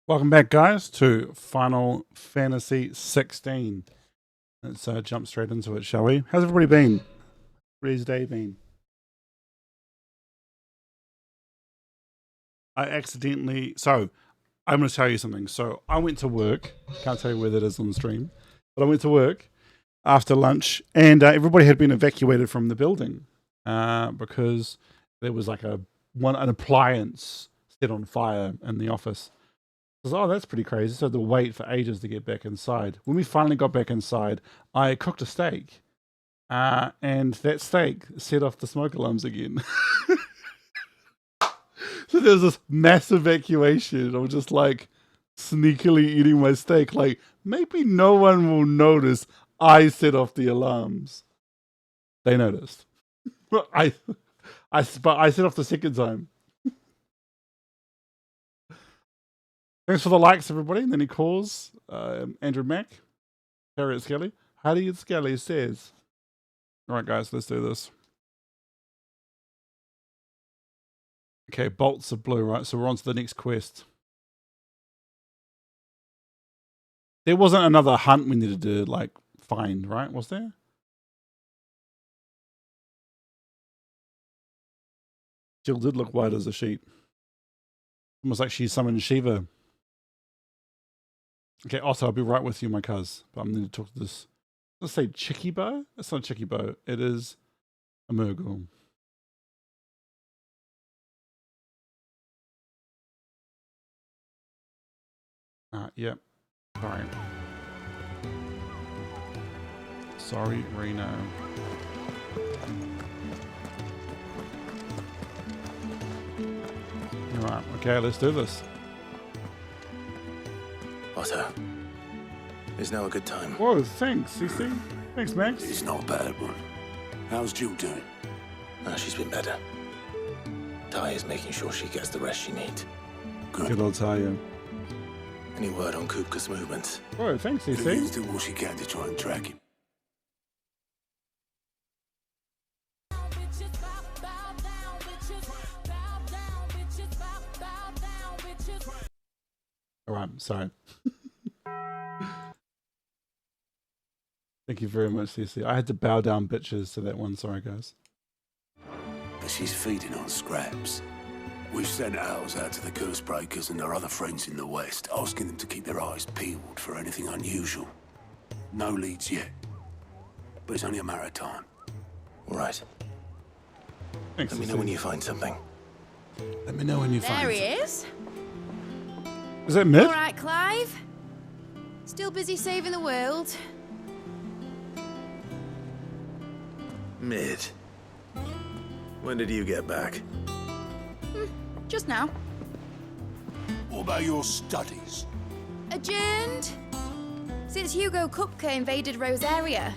Welcome back, guys, to Final Fantasy 16. Let's jump straight into it, shall we? How's everybody been? Everybody's day been? I'm going to tell you something. So I went to work. Can't tell you where that is on the stream. But I went to work after lunch, and everybody had been evacuated from the building because there was like an appliance set on fire in the office. I was, oh, that's pretty crazy. So I had to wait for ages to get back inside. When we finally got back inside, I cooked a steak. And that steak set off the smoke alarms again. So there was this mass evacuation. I was just like sneakily eating my steak. Like, maybe no one will notice I set off the alarms. They noticed. But I set off the second time. Thanks for the likes, everybody. And then he calls Andrew Mack, Harriet Skelly. Harriet Skelly says, all right, guys, let's do this. Okay, bolts are blue, right? So we're on to the next quest. There wasn't another hunt we needed to, like, find, right? Was there? Jill did look white as a sheet. Almost like she summoned Shiva. Okay, also, I'll be right with you, my cuz. But I'm going to talk to this. Let's say Chikibo? It's not Chikibo. It is a Murgle. Yep. Sorry. Sorry, Reno. Alright, okay, let's do this. Otto, is now a good time? Whoa, thanks, CC. Thanks, Max. It's not a bad one. How's Jill doing? She's been better. Ty is making sure she gets the rest she needs. Good old Talia. Any word on Kupka's movements? Whoa, thanks, CC. Vivian's doing what she can to try and track him. Alright, sorry. Thank you very much, CC. I had to bow down bitches to that one. Sorry, guys. But she's feeding on scraps. We've sent ours out to the curse breakers and their other friends in the west, asking them to keep their eyes peeled for anything unusual. No leads yet. But it's only a matter of time. All right. Thanks, Let me know when you find something. Let me know when you find There he it. is. Is that Mid? All right, Clive. Still busy saving the world. Mid. When did you get back? Just now. What about your studies? Adjourned. Since Hugo Kupka invaded Rosaria.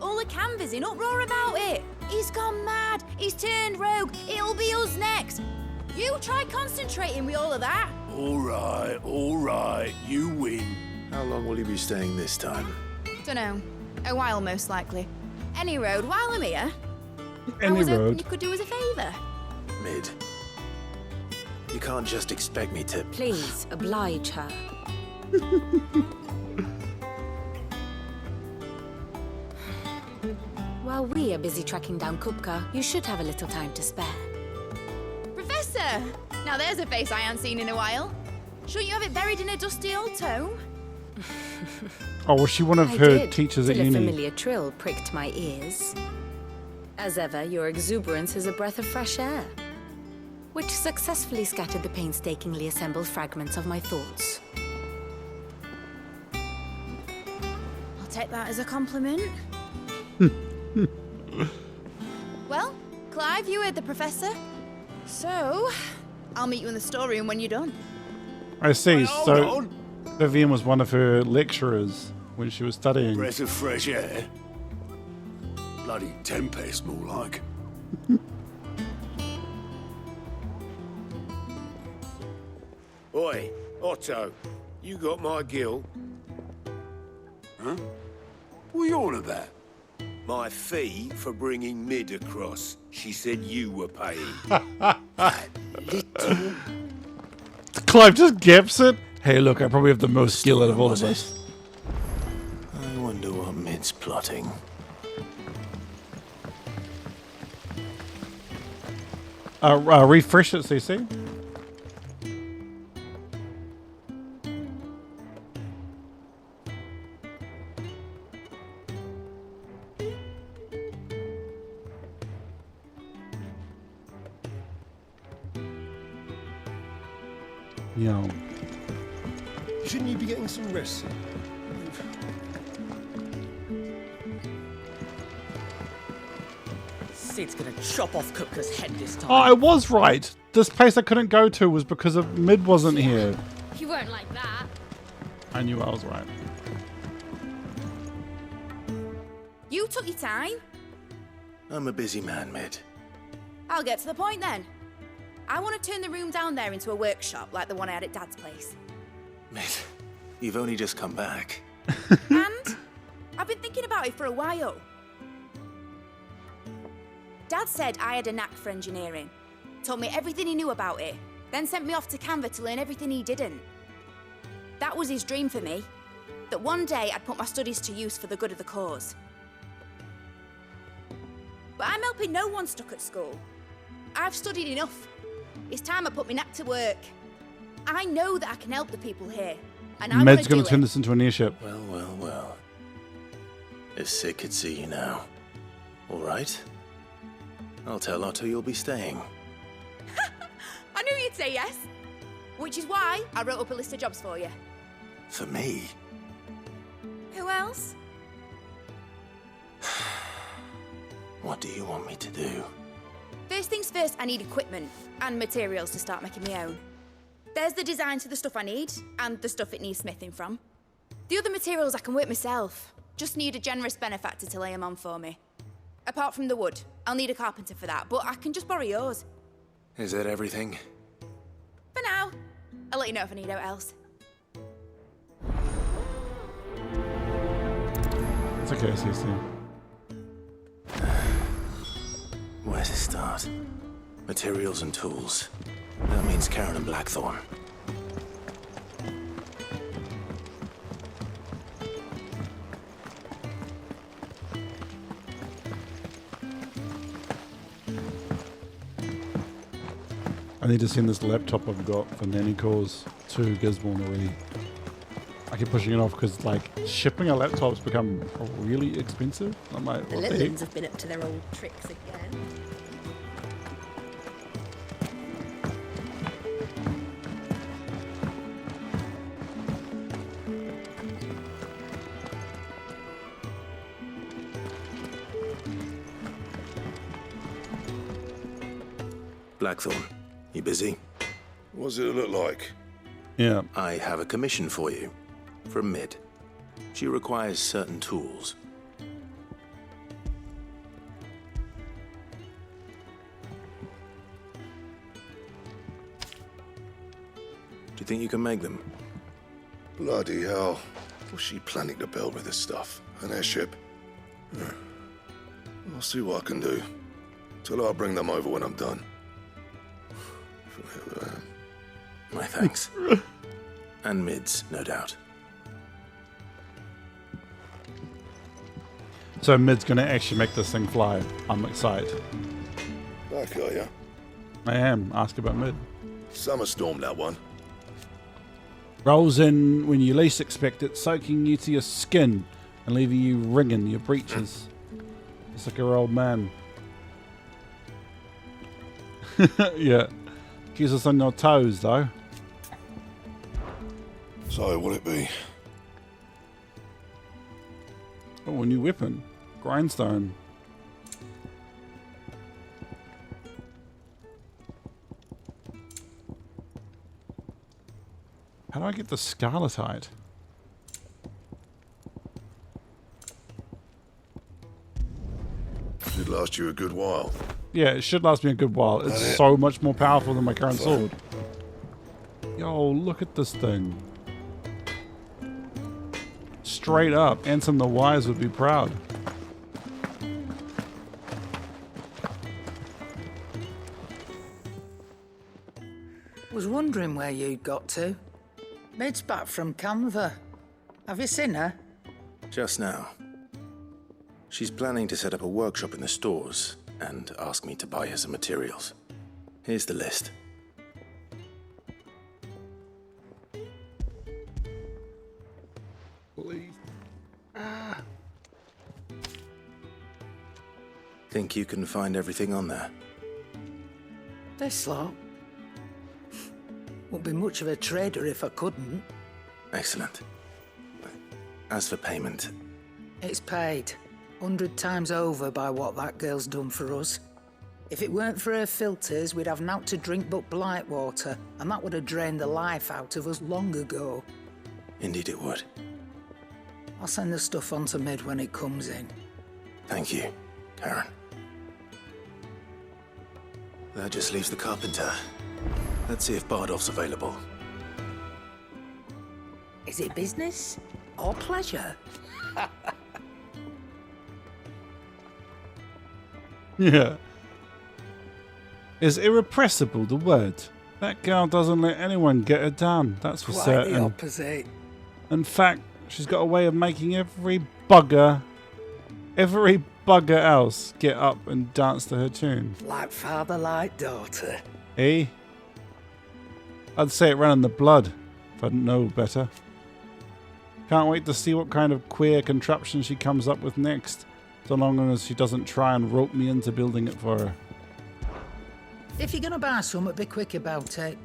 All the canvas in uproar about it. He's gone mad. He's turned rogue. It'll be us next. You try concentrating with all of that. All right. You win. How long will you be staying this time? Dunno. A while, most likely. Any road while I'm here. I Any was hoping road. you could do us a favour. Mid. You can't just expect me to... Please, oblige her. While we are busy tracking down Kupka, you should have a little time to spare. Professor! Now there's a face I haven't seen in a while. Shouldn't you have it buried in a dusty old tome? Oh, was she one of I her did, teachers at till a uni? familiar trill pricked my ears. As ever, your exuberance is a breath of fresh air, which successfully scattered the painstakingly assembled fragments of my thoughts. I'll take that as a compliment. Well, Clive, you heard the professor. So, I'll meet you in the storeroom when you're done. I see. Hold So on. Vivian was one of her lecturers when she was studying. Breath of fresh air. Bloody tempest, more like. Oi, Otto, you got my gill? Huh? What are you on about? My fee for bringing Mid across. She said you were paying. That little... Clive just gaps it. Hey, look, I probably have the most skill out of all of us. I wonder what Mid's plotting. Refresh it, CC. Yo. Shouldn't you be getting some rest? Sid's gonna chop off Kupka's head this time. Oh, I was right. This place I couldn't go to was because of Mid wasn't here. You weren't like that. I knew I was right. You took your time. I'm a busy man, Mid. I'll get to the point then. I want to turn the room down there into a workshop like the one I had at Dad's place. Mid, you've only just come back. And I've been thinking about it for a while. Dad said I had a knack for engineering, told me everything he knew about it, then sent me off to Canva to learn everything he didn't. That was his dream for me, that one day I'd put my studies to use for the good of the cause. But I'm helping no one stuck at school. I've studied enough. It's time I put my knack to work. I know that I can help the people here, and I want Med's to going do to turn it. this into an airship. Well, well, well. If Sid could see you now. All right? I'll tell Otto you'll be staying. I knew you'd say yes. Which is why I wrote up a list of jobs for you. For me? Who else? What do you want me to do? First things first, I need equipment and materials to start making my own. There's the design to the stuff I need and the stuff it needs smithing from. The other materials I can work myself. Just need a generous benefactor to lay them on for me. Apart from the wood, I'll need a carpenter for that, but I can just borrow yours. Is that everything? For now. I'll let you know if I need out else. It's okay, CC. Where to start? Materials and tools. That means Karen and Blackthorn. I need to send this laptop I've got for nanny calls to Gisborne already. I keep pushing it off because, like, shipping a laptop's become really expensive. I'm like, The what the little heck? ones have been up to their old tricks again. Blackthorn, you busy? What does it look like? Yeah. I have a commission for you. From Mid. She requires certain tools. Do you think you can make them? Bloody hell. What's she planning to build with this stuff? An airship? I'll see what I can do. Tell her I'll bring them over when I'm done. My thanks. And Mid's, no doubt. So Mid's going to actually make this thing fly. I'm excited. Back are ya? I am. Ask about Mid. Summer storm, that one. Rolls in when you least expect it, soaking you to your skin and leaving you wringing your breeches. It's like your old man. Yeah. Keeps us on your toes, though. So, what'll it be? Oh, a new weapon. Grindstone. How do I get the scarletite? Should last you a good while. Yeah, it should last me a good while. It's so much more powerful than my current sword. Yo, look at this thing. Straight up. Anson the Wise would be proud. Was wondering where you'd got to. Mid's back from Canva. Have you seen her? Just now. She's planning to set up a workshop in the stores and ask me to buy her some materials. Here's the list. Please. Think you can find everything on there? This lot. Wouldn't be much of a trader if I couldn't. Excellent. As for payment, It's paid 100 times over by what that girl's done for us. If it weren't for her filters, we'd have naught to drink but blight water, and that would have drained the life out of us long ago. indeed it would. I'll send the stuff on to Mid when it comes in. Thank you, Karen. That just leaves the carpenter. Let's see if Bardolph's available. Is it business or pleasure? Yeah. Is irrepressible the word? That girl doesn't let anyone get her down, that's for Quite certain. the opposite. In fact, she's got a way of making every bugger else get up and dance to her tune. Like father, like daughter. Eh? I'd say it ran in the blood, if I didn't know better. Can't wait to see what kind of queer contraption she comes up with next, so long as she doesn't try and rope me into building it for her. If you're gonna buy something, be quick about it.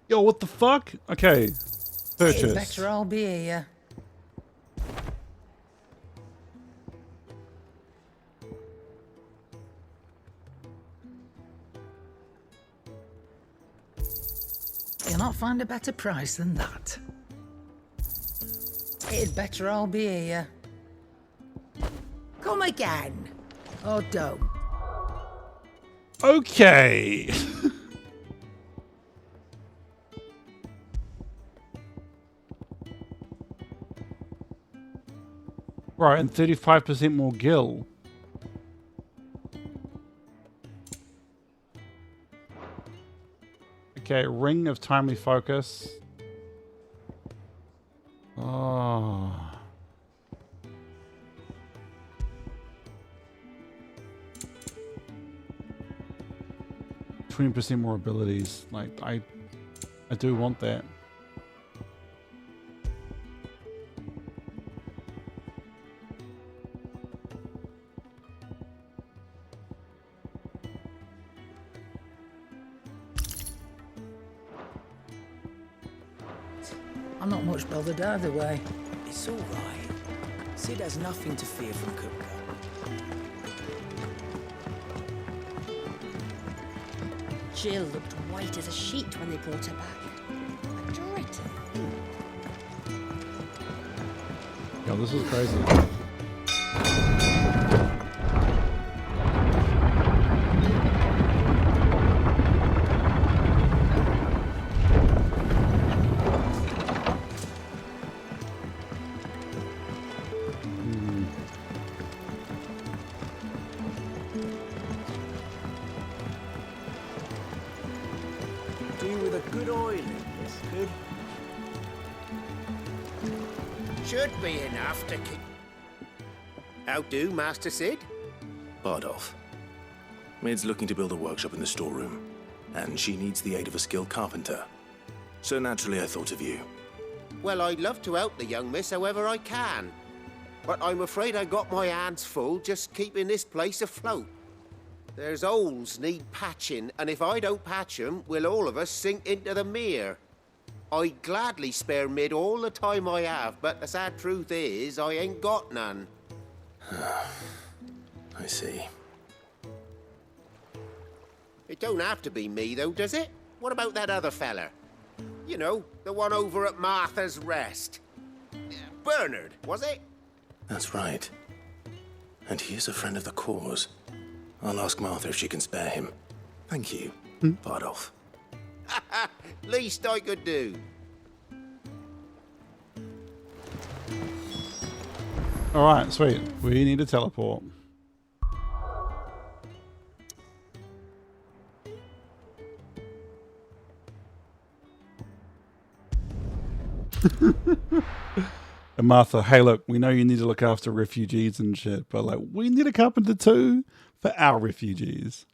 Yo, what the fuck? Okay. Purchase. It's better I'll be here. You'll not find a better price than that. It'd better I'll be here. Come again. Or don't. Okay. Right, and 35% more gil. Okay, ring of timely focus. Oh. %20 more abilities. Like I do want that. I'm not much bothered either way. It's all right. Sid has nothing to fear from Kupka. Jill looked white as a sheet when they brought her back. A dread. Yo, this is crazy. Do with a good oil in this, good? Should be enough to keep... How do, Master Sid? Bardolph. Maid's looking to build a workshop in the storeroom, and she needs the aid of a skilled carpenter. So naturally I thought of you. Well, I'd love to help the young miss however I can. But I'm afraid I got my hands full just keeping this place afloat. There's holes need patching, and if I don't patch 'em, we'll all of us sink into the mere. I'd gladly spare Mid all the time I have, but the sad truth is, I ain't got none. I see. It don't have to be me, though, does it? What about that other fella? You know, the one over at Martha's Rest. Bernard, was it? That's right. And he is a friend of the cause. I'll ask Martha if she can spare him. Thank you, Bardolph. Least I could do. Alright, sweet. We need to teleport. And Martha, hey look, we know you need to look after refugees and shit, but like, we need a carpenter too for our refugees.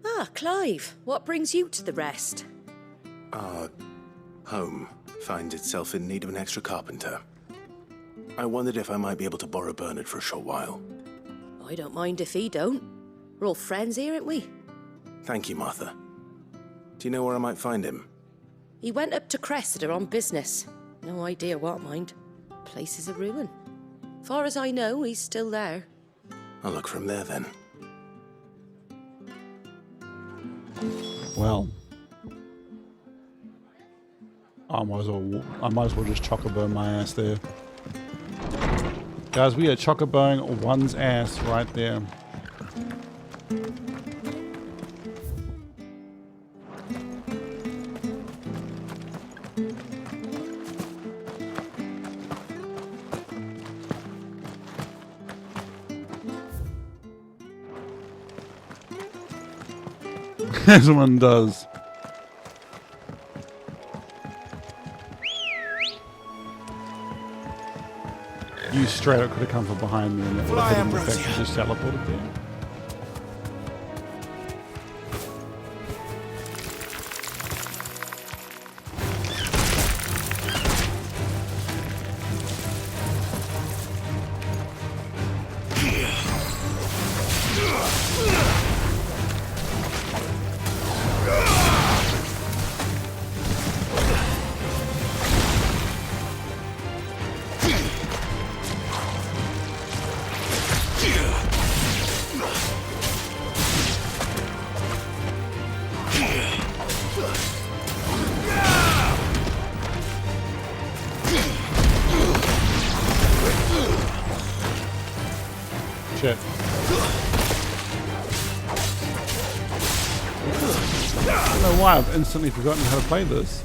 Ah, Clive, what brings you to the rest? Our home finds itself in need of an extra carpenter. I wondered if I might be able to borrow Bernard for a short while. I don't mind if he don't. We're all friends here, aren't we? Thank you, Martha. Do you know where I might find him? He went up to Cressida on business. No idea what, mind. Place is a ruin. Far as I know, he's still there. I'll look for him there then. Well, I might as well just chocobo my ass there. Guys, we are chocoboing one's ass right there. As one does. You straight up could have come from behind me and it would have been effect just teleported there. Shit. I don't know why I've instantly forgotten how to play this.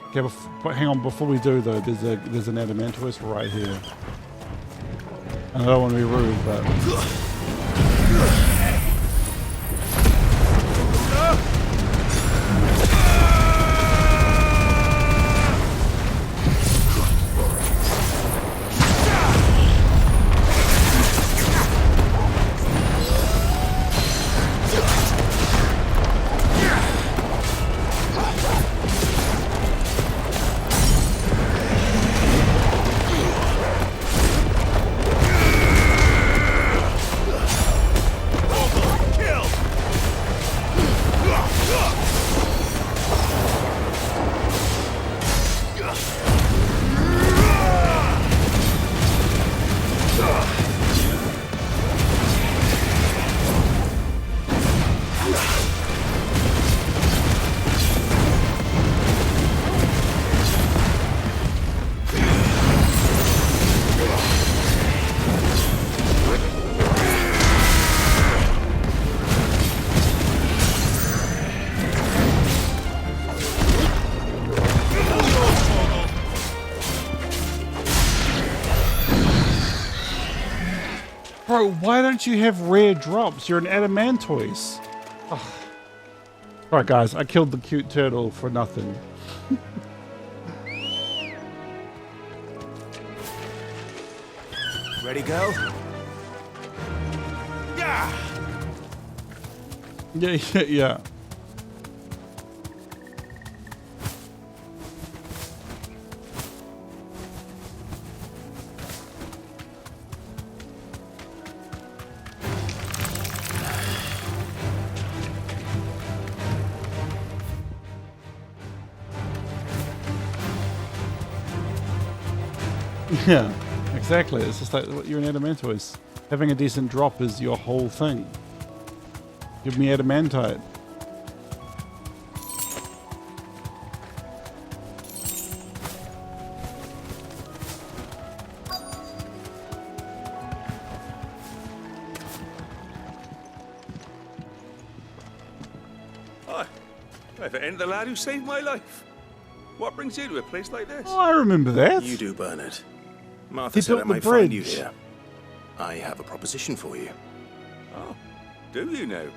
Okay, but hang on, before we do though, there's an Adamantoist right here. And I don't want to be rude, but... Bro, why don't you have rare drops? You're an Adamantoise. Oh. Alright guys, I killed the cute turtle for nothing. Ready, go? Yeah, yeah. Yeah, exactly. It's just like you're an Adamantoise. Having a decent drop is your whole thing. Give me Adamantite. If it ain't the lad who saved my life. What brings you to a place like this? Oh, I remember that. You do, Bernard. Martha He said I built the might find you bridge. here. I have a proposition for you. Oh, do you know?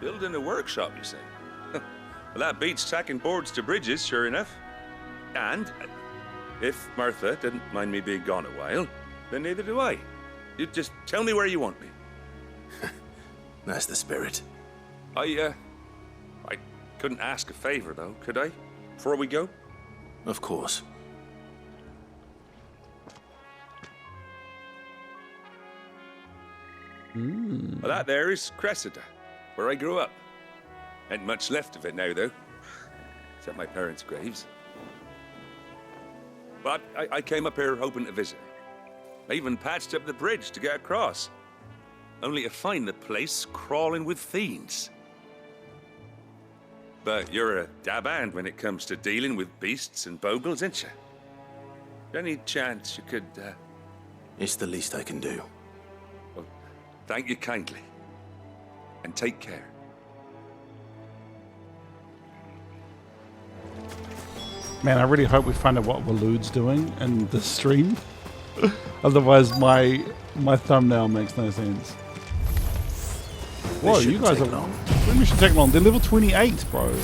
Building a workshop, you say? Well, that beats tacking boards to bridges, sure enough. And if Martha didn't mind me being gone a while, then neither do I. You just tell me where you want me. That's the spirit. I couldn't ask a favor, though, could I? Before we go? Of course. Well, that there is Cressida, where I grew up. Ain't much left of it now, though. Except my parents' graves. But I came up here hoping to visit. I even patched up the bridge to get across. Only to find the place crawling with fiends. But you're a dab hand when it comes to dealing with beasts and bogles, ain't you? Any chance you could, It's the least I can do. Well, thank you kindly. And take care. Man, I really hope we find out what Waloed's doing in the stream. Otherwise, my thumbnail makes no sense. Whoa, you guys are long. We should take long. They're level 28, bro.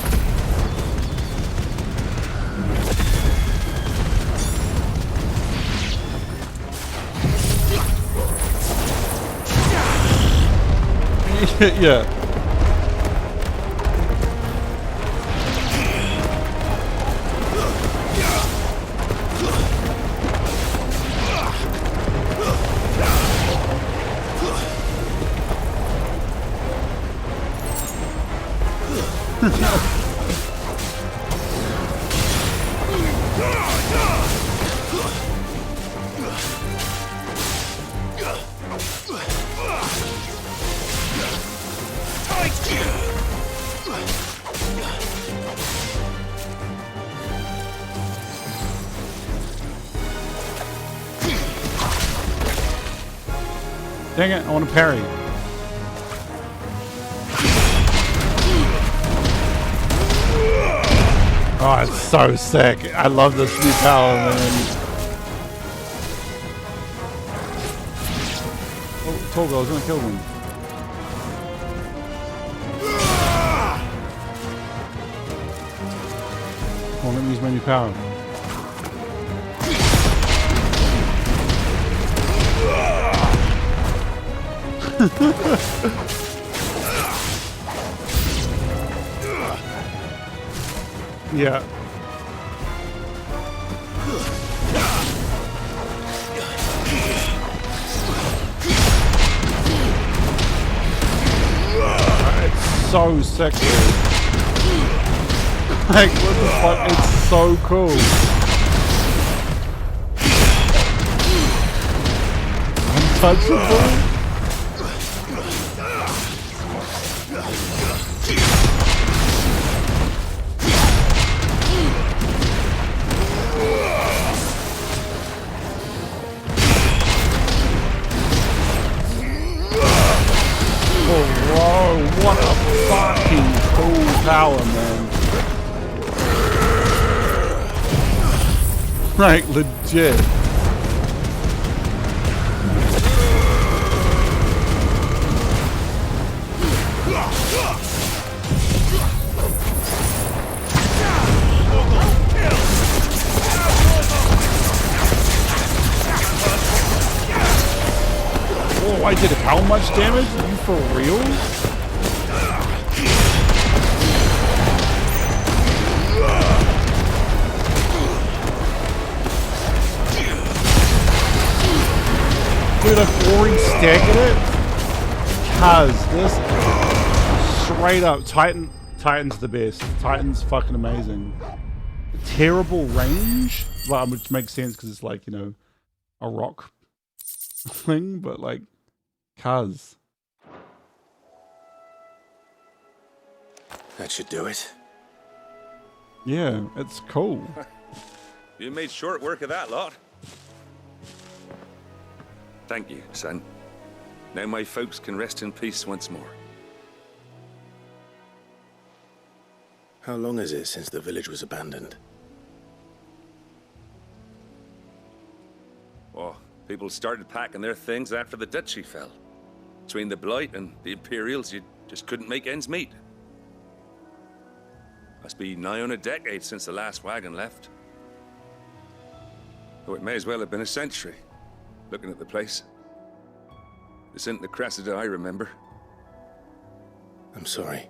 Yeah. Dang it, I want to parry. Oh, it's so sick. I love this new power, man. Oh, tall girl's gonna kill them. Come on, let me use my new power. Yeah. It's so sick, dude. Like, what the fuck? It's so cool. Untouchable? Whoa, what a fucking cool power, man. Like, legit. Oh, I did how much damage? Are you for real? Dude, I've already staggered it. Cause this straight up Titan's the best. Titan's fucking amazing. Terrible range, well, which makes sense because it's like, you know, a rock thing, but like, cuz. That should do it. Yeah, it's cool. You made short work of that lot. Thank you, son. Now my folks can rest in peace once more. How long is it since the village was abandoned? Oh, people started packing their things after the duchy fell. Between the Blight and the Imperials, you just couldn't make ends meet. Must be nigh on a decade since the last wagon left. Oh, it may as well have been a century, looking at the place. This isn't the Cressida I remember. I'm sorry.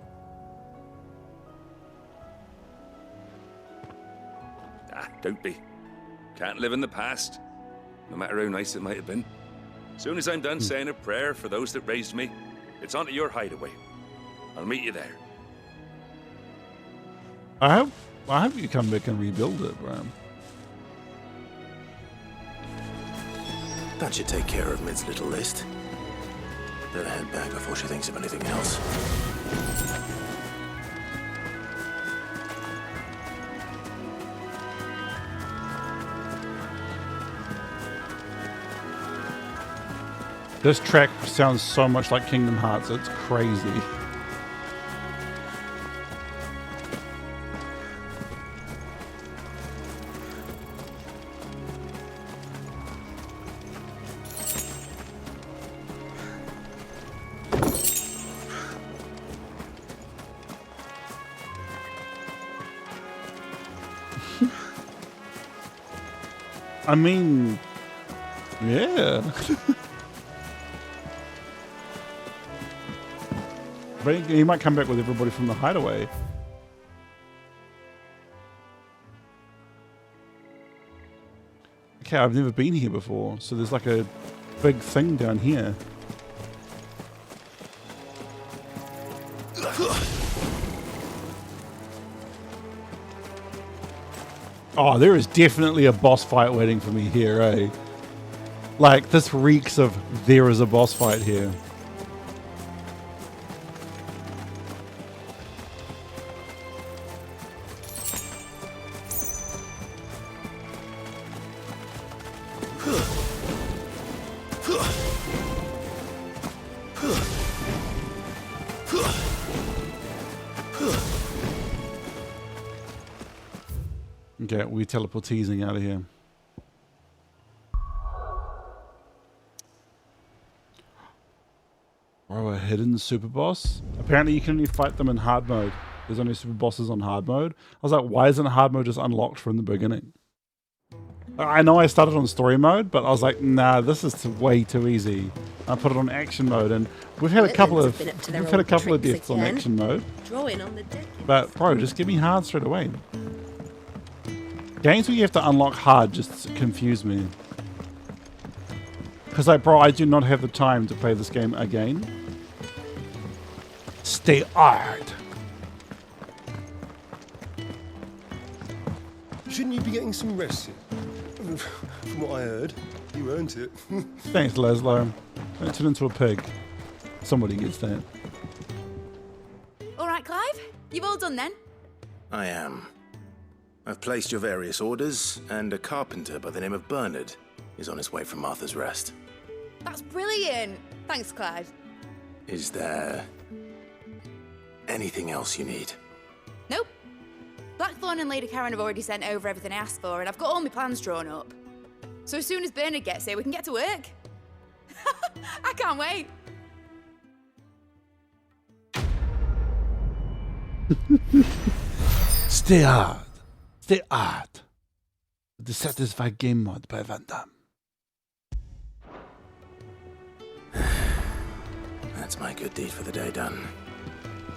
Ah, don't be. Can't live in the past, no matter how nice it might have been. Soon as I'm done saying a prayer for those that raised me, it's on to your hideaway. I'll meet you there. I hope you come back and rebuild it, bro. That should take care of Mid's little list. Better head back before she thinks of anything else. This track sounds so much like Kingdom Hearts, it's crazy. I mean, yeah. But he might come back with everybody from the hideaway. Okay, I've never been here before, so there's like a big thing down here. Oh, there is definitely a boss fight waiting for me here, eh? Like, this reeks of there is a boss fight here. Okay, we teleport teasing out of here. Oh, a hidden super boss? Apparently you can only fight them in hard mode. There's only super bosses on hard mode. I was like, why isn't hard mode just unlocked from the beginning? I know I started on story mode, but I was like, nah, this is way too easy. I put it on action mode, and we've had a couple of deaths on action mode. But bro, just give me hard straight away. Games where you have to unlock hard just confuse me. Because like, bro, I do not have the time to play this game again. Stay hard. Shouldn't you be getting some rest? From what I heard, you earned it. Thanks, Laszlo. Don't turn into a pig. Somebody gets that. All right, Clive. You've all done then? I am. I've placed your various orders, and a carpenter by the name of Bernard is on his way from Martha's Rest. That's brilliant. Thanks, Clive. Is there anything else you need? Nope. Blackthorn and Lady Karen have already sent over everything I asked for, and I've got all my plans drawn up. So as soon as Bernard gets here, we can get to work. I can't wait. Stay hard. Stay hard. The satisfied game mode by Van Damme. That's my good deed for the day done.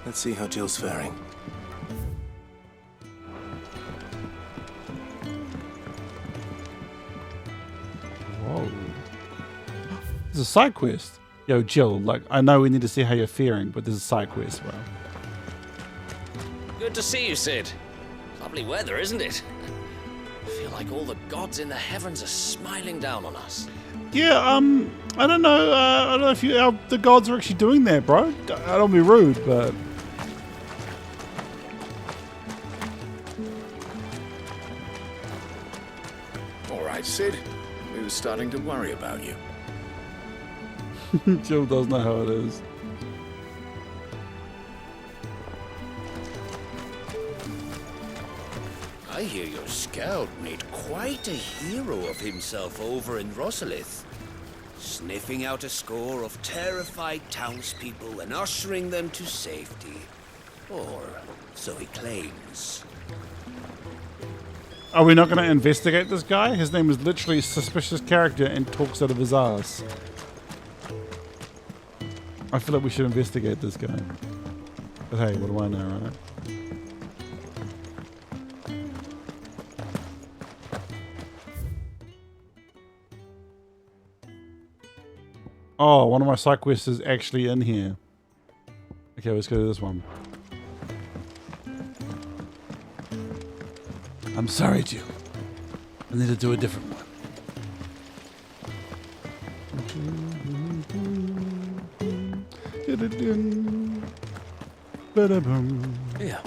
Let's see how Jill's faring. Whoa. There's a side quest. Yo, Jill, like, I know we need to see how you're faring, but there's a side quest, bro. Good to see you, Sid. Lovely weather, isn't it? I feel like all the gods in the heavens are smiling down on us. Yeah, I don't know. I don't know if the gods are actually doing that, bro. I don't be rude, but right, Sid. We were starting to worry about you. Jill does know how it is. I hear your scout made quite a hero of himself over in Rosalith, sniffing out a score of terrified townspeople and ushering them to safety. Or so he claims. Are we not going to investigate this guy? His name is literally suspicious character and talks out of his ass. I feel like we should investigate this guy. But hey, what do I know, right? Oh, one of my side quests is actually in here. Okay, let's go to this one. I'm sorry, Jill. I need to do a different one. Yeah.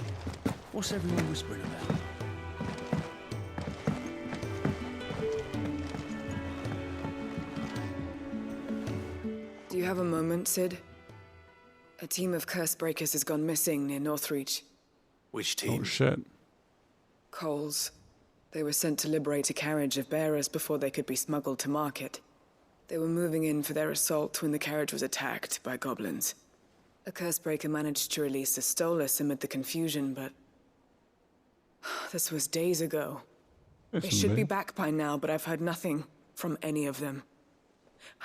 What's everyone whispering about? Do you have a moment, Sid? A team of curse breakers has gone missing near Northreach. Which team? Oh, shit. Coles. They were sent to liberate a carriage of bearers before they could be smuggled to market. They were moving in for their assault when the carriage was attacked by goblins. A cursebreaker managed to release a Stolus amid the confusion, but... this was days ago. They should be back by now, but I've heard nothing from any of them.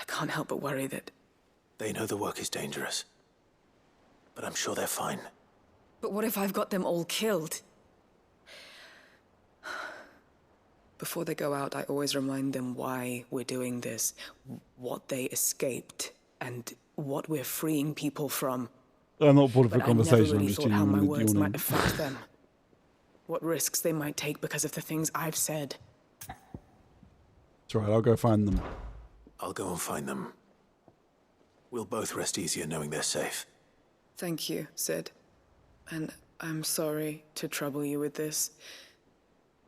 I can't help but worry that... They know the work is dangerous. But I'm sure they're fine. But what if I've got them all killed? Before they go out, I always remind them why we're doing this, what they escaped, and what we're freeing people from. I'm not bored of the conversation. I never really I'm just thought how my words yawning. might affect them. What risks they might take because of the things I've said. That's right, I'll go find them. I'll go and find them. We'll both rest easier knowing they're safe. Thank you, Sid. And I'm sorry to trouble you with this.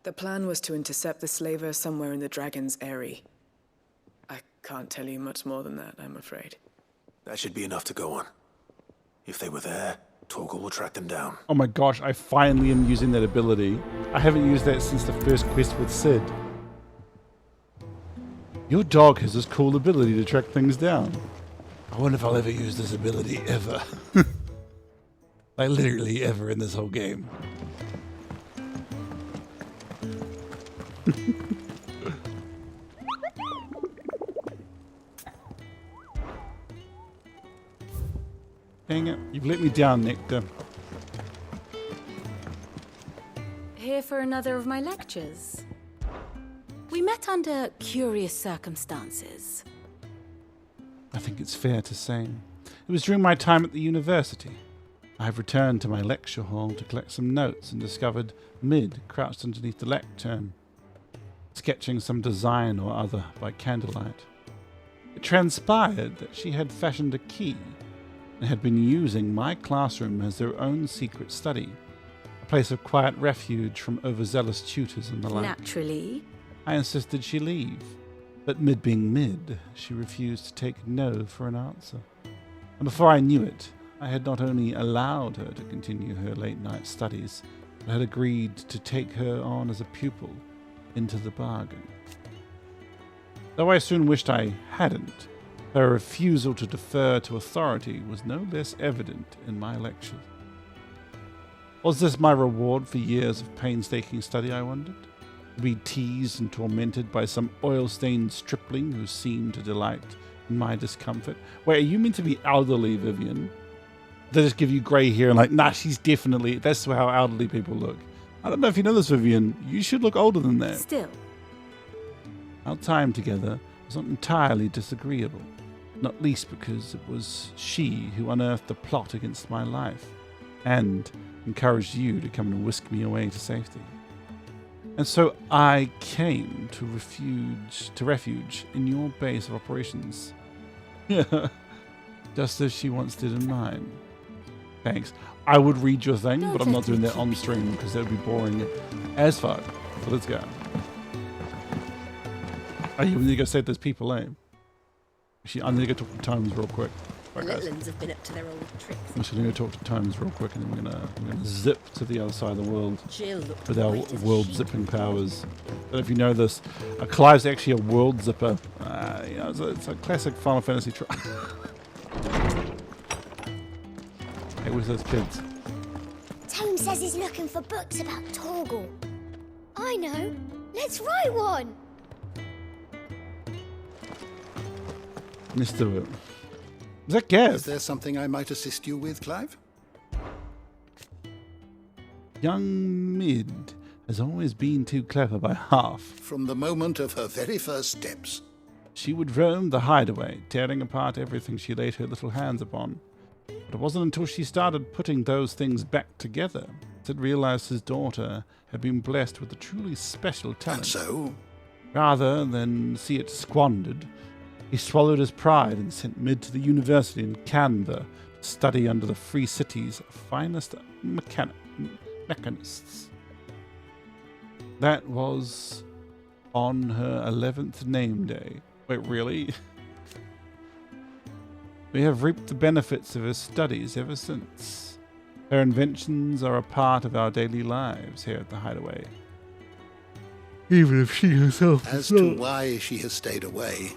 The plan was to intercept the slaver somewhere in the Dragon's Eyrie. I can't tell you much more than that, I'm afraid. That should be enough to go on. If they were there, Torgal will track them down. Oh my gosh, I finally am using that ability. I haven't used that since the first quest with Sid. Your dog has this cool ability to track things down. I wonder if I'll ever use this ability ever. Like literally ever in this whole game. Dang it, you've let me down, Nectar. Here for another of my lectures. We met under curious circumstances. I think it's fair to say. It was during my time at the university. I have returned to my lecture hall to collect some notes and discovered Mid crouched underneath the lectern, sketching some design or other by candlelight. It transpired that she had fashioned a key and had been using my classroom as their own secret study, a place of quiet refuge from overzealous tutors and the like. Naturally. I insisted she leave, but Mid being Mid, she refused to take no for an answer. And before I knew it, I had not only allowed her to continue her late-night studies, but had agreed to take her on as a pupil into the bargain. Though I soon wished I hadn't, her refusal to defer to authority was no less evident in my lectures. Was this my reward for years of painstaking study, I wondered? To be teased and tormented by some oil-stained stripling who seemed to delight in my discomfort? Wait, are you meant to be elderly, Vivian? They just give you grey hair and like, nah, she's definitely, that's how elderly people look. I don't know if you know this, Vivian. You should look older than that. Still. Our time together was not entirely disagreeable, not least because it was she who unearthed the plot against my life and encouraged you to come and whisk me away to safety. And so I came to refuge in your base of operations. Yeah, just as she once did in mine. Thanks. I would read your thing, but I'm not doing that on stream because that would be boring as fuck. So let's go. Oh, you need to go save those people, eh? Actually, I'm going to go talk to Tomes real quick. The Right, guys. little uns have been up to their old tricks. I'm just going to go talk to Tomes real quick, and then we're going to zip to the other side of the world Jill looked with our white as a world sheet. zipping powers. But if you know this, Clive's actually a world zipper. You know, it's a classic Final Fantasy try. Hey, where's those kids? Tone says he's looking for books about Torgal. I know. Let's write one. Let's do it. Is that Gav? Is there something I might assist you with, Clive? Young Mid has always been too clever by half. From the moment of her very first steps. She would roam the hideaway, tearing apart everything she laid her little hands upon. But it wasn't until she started putting those things back together that realized his daughter had been blessed with a truly special talent. And so? Rather than see it squandered, he swallowed his pride and sent Mid to the university in Canberra to study under the Free City's finest mechanists. That was on her 11th name day. Wait, really? We have reaped the benefits of her studies ever since. Her inventions are a part of our daily lives here at the Hideaway. Even if she herself As to why she has stayed away.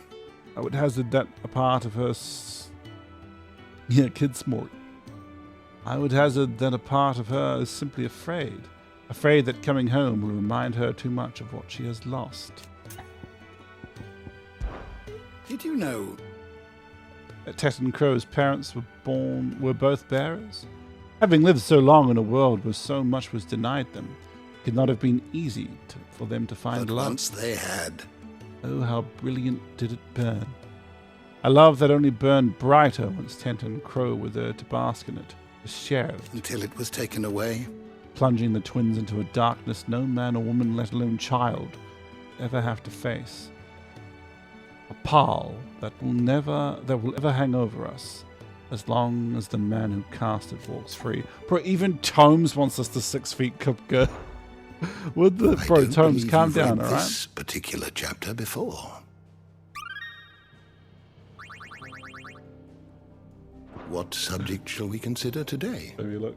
I would hazard that a part of her... Yeah, kid smart. I would hazard that a part of her is simply afraid. Afraid that coming home will remind her too much of what she has lost. Did you know that Tet and Crow's parents were both bearers? Having lived so long in a world where so much was denied them, it could not have been easy for them to find but love. once they had. Oh, how brilliant did it burn. A love that only burned brighter once Tet and Crow were there to bask in it, to share it. Until it was taken away. Plunging the twins into a darkness no man or woman, let alone child, ever have to face. A pall that will ever hang over us, as long as the man who cast it walks free. Bro, even Tomes wants us to 6 feet Kupka. Would the bro Tomes calm down, alright? This particular chapter before. What subject shall we consider today? Have you look?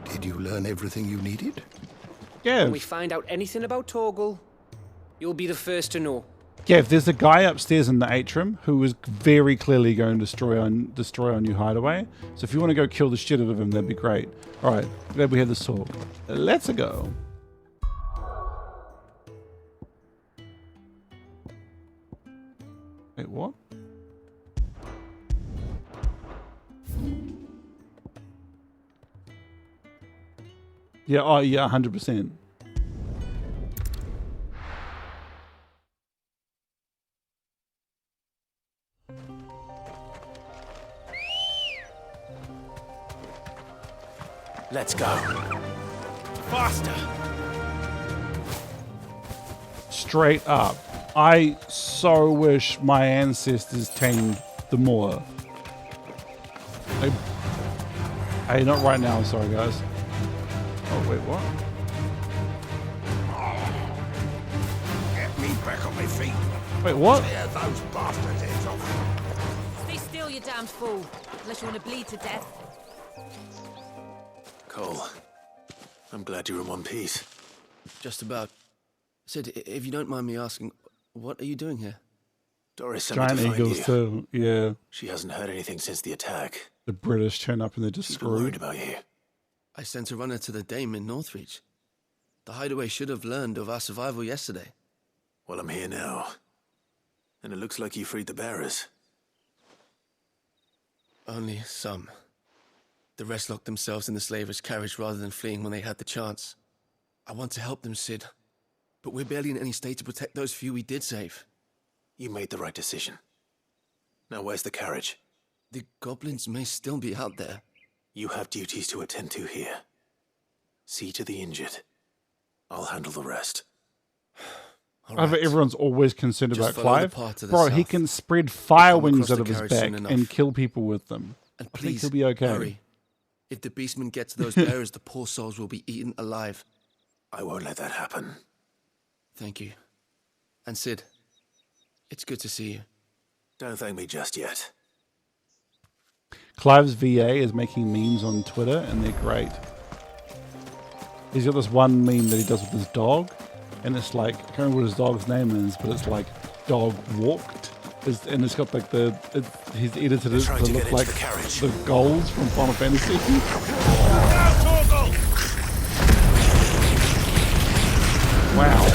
Did you learn everything you needed? Yeah. When we find out anything about Torgal, you'll be the first to know. Yeah, there's a guy upstairs in the atrium who is very clearly going to destroy our new hideaway. So if you want to go kill the shit out of him, that'd be great. All right, glad we had this talk. Let's go. Wait, what? Yeah, oh yeah, 100%. Let's go. Faster. Straight up. I so wish my ancestors tamed the Moor. Hey, not right now, sorry guys. Oh, wait, what? Get me back on my feet. Wait, what? Tear those bastards' heads off. Stay still, you damned fool. Unless you want to bleed to death. Cole, I'm glad you're in one piece. Just about. Sid, if you don't mind me asking, what are you doing here? Doris sent me to Giant find eagles you. too, yeah. She hasn't heard anything since the attack. The British turn up and they're just She's been worried screwed. about you. I sent a runner to the Dame in Northreach. The hideaway should have learned of our survival yesterday. Well, I'm here now. And it looks like you freed the bearers. Only some. The rest locked themselves in the slaver's carriage rather than fleeing when they had the chance. I want to help them, Sid. But we're barely in any state to protect those few we did save. You made the right decision. Now where's the carriage? The goblins may still be out there. You have duties to attend to here. See to the injured. I'll handle the rest. Everyone's always concerned Just about follow the Clive. path to the Bro, he south. can spread fire Come wings across out of the his carriage back soon enough. and kill people with them. And I think please, he'll be okay. hurry. If the beastmen get to those bearers, the poor souls will be eaten alive. I won't let that happen. Thank you. And Sid, it's good to see you. Don't thank me just yet. Clive's VA is making memes on Twitter, and they're great. He's got this one meme that he does with his dog, and it's like, I can't remember what his dog's name is, but it's like dog walked. And it's got like he's edited it to look like the goals from Final Fantasy. Wow.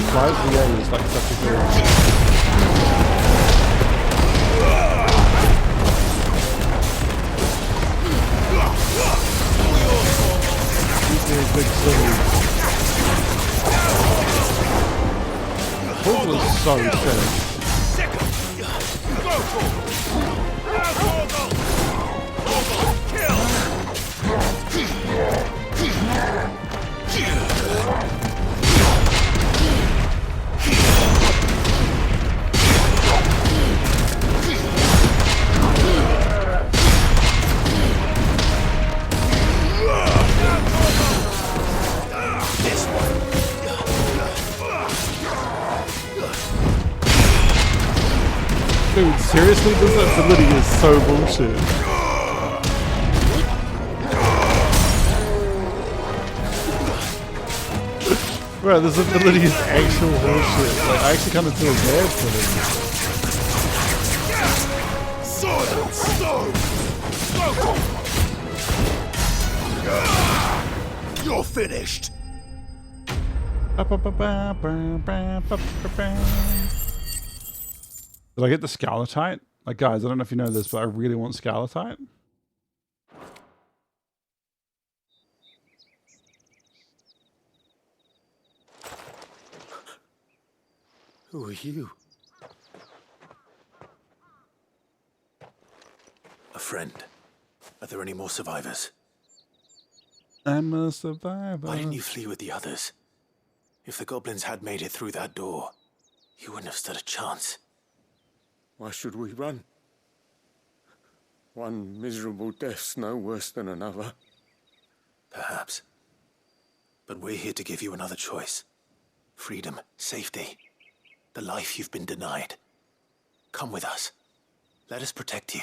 Clive's VA is like such a good. Big silly. Torgal is so sick. Dude, seriously, this ability is so bullshit. Bro, this ability is actual bullshit. Like, I actually kind of feel bad for him. You're finished. Did I get the Scarletite? Like, guys, I don't know if you know this, but I really want Scarletite. Who are you? A friend. Are there any more survivors? I'm a survivor. Why didn't you flee with the others? If the goblins had made it through that door, you wouldn't have stood a chance. Why should we run? One miserable death's no worse than another. Perhaps. But we're here to give you another choice. Freedom, safety, the life you've been denied. Come with us. Let us protect you.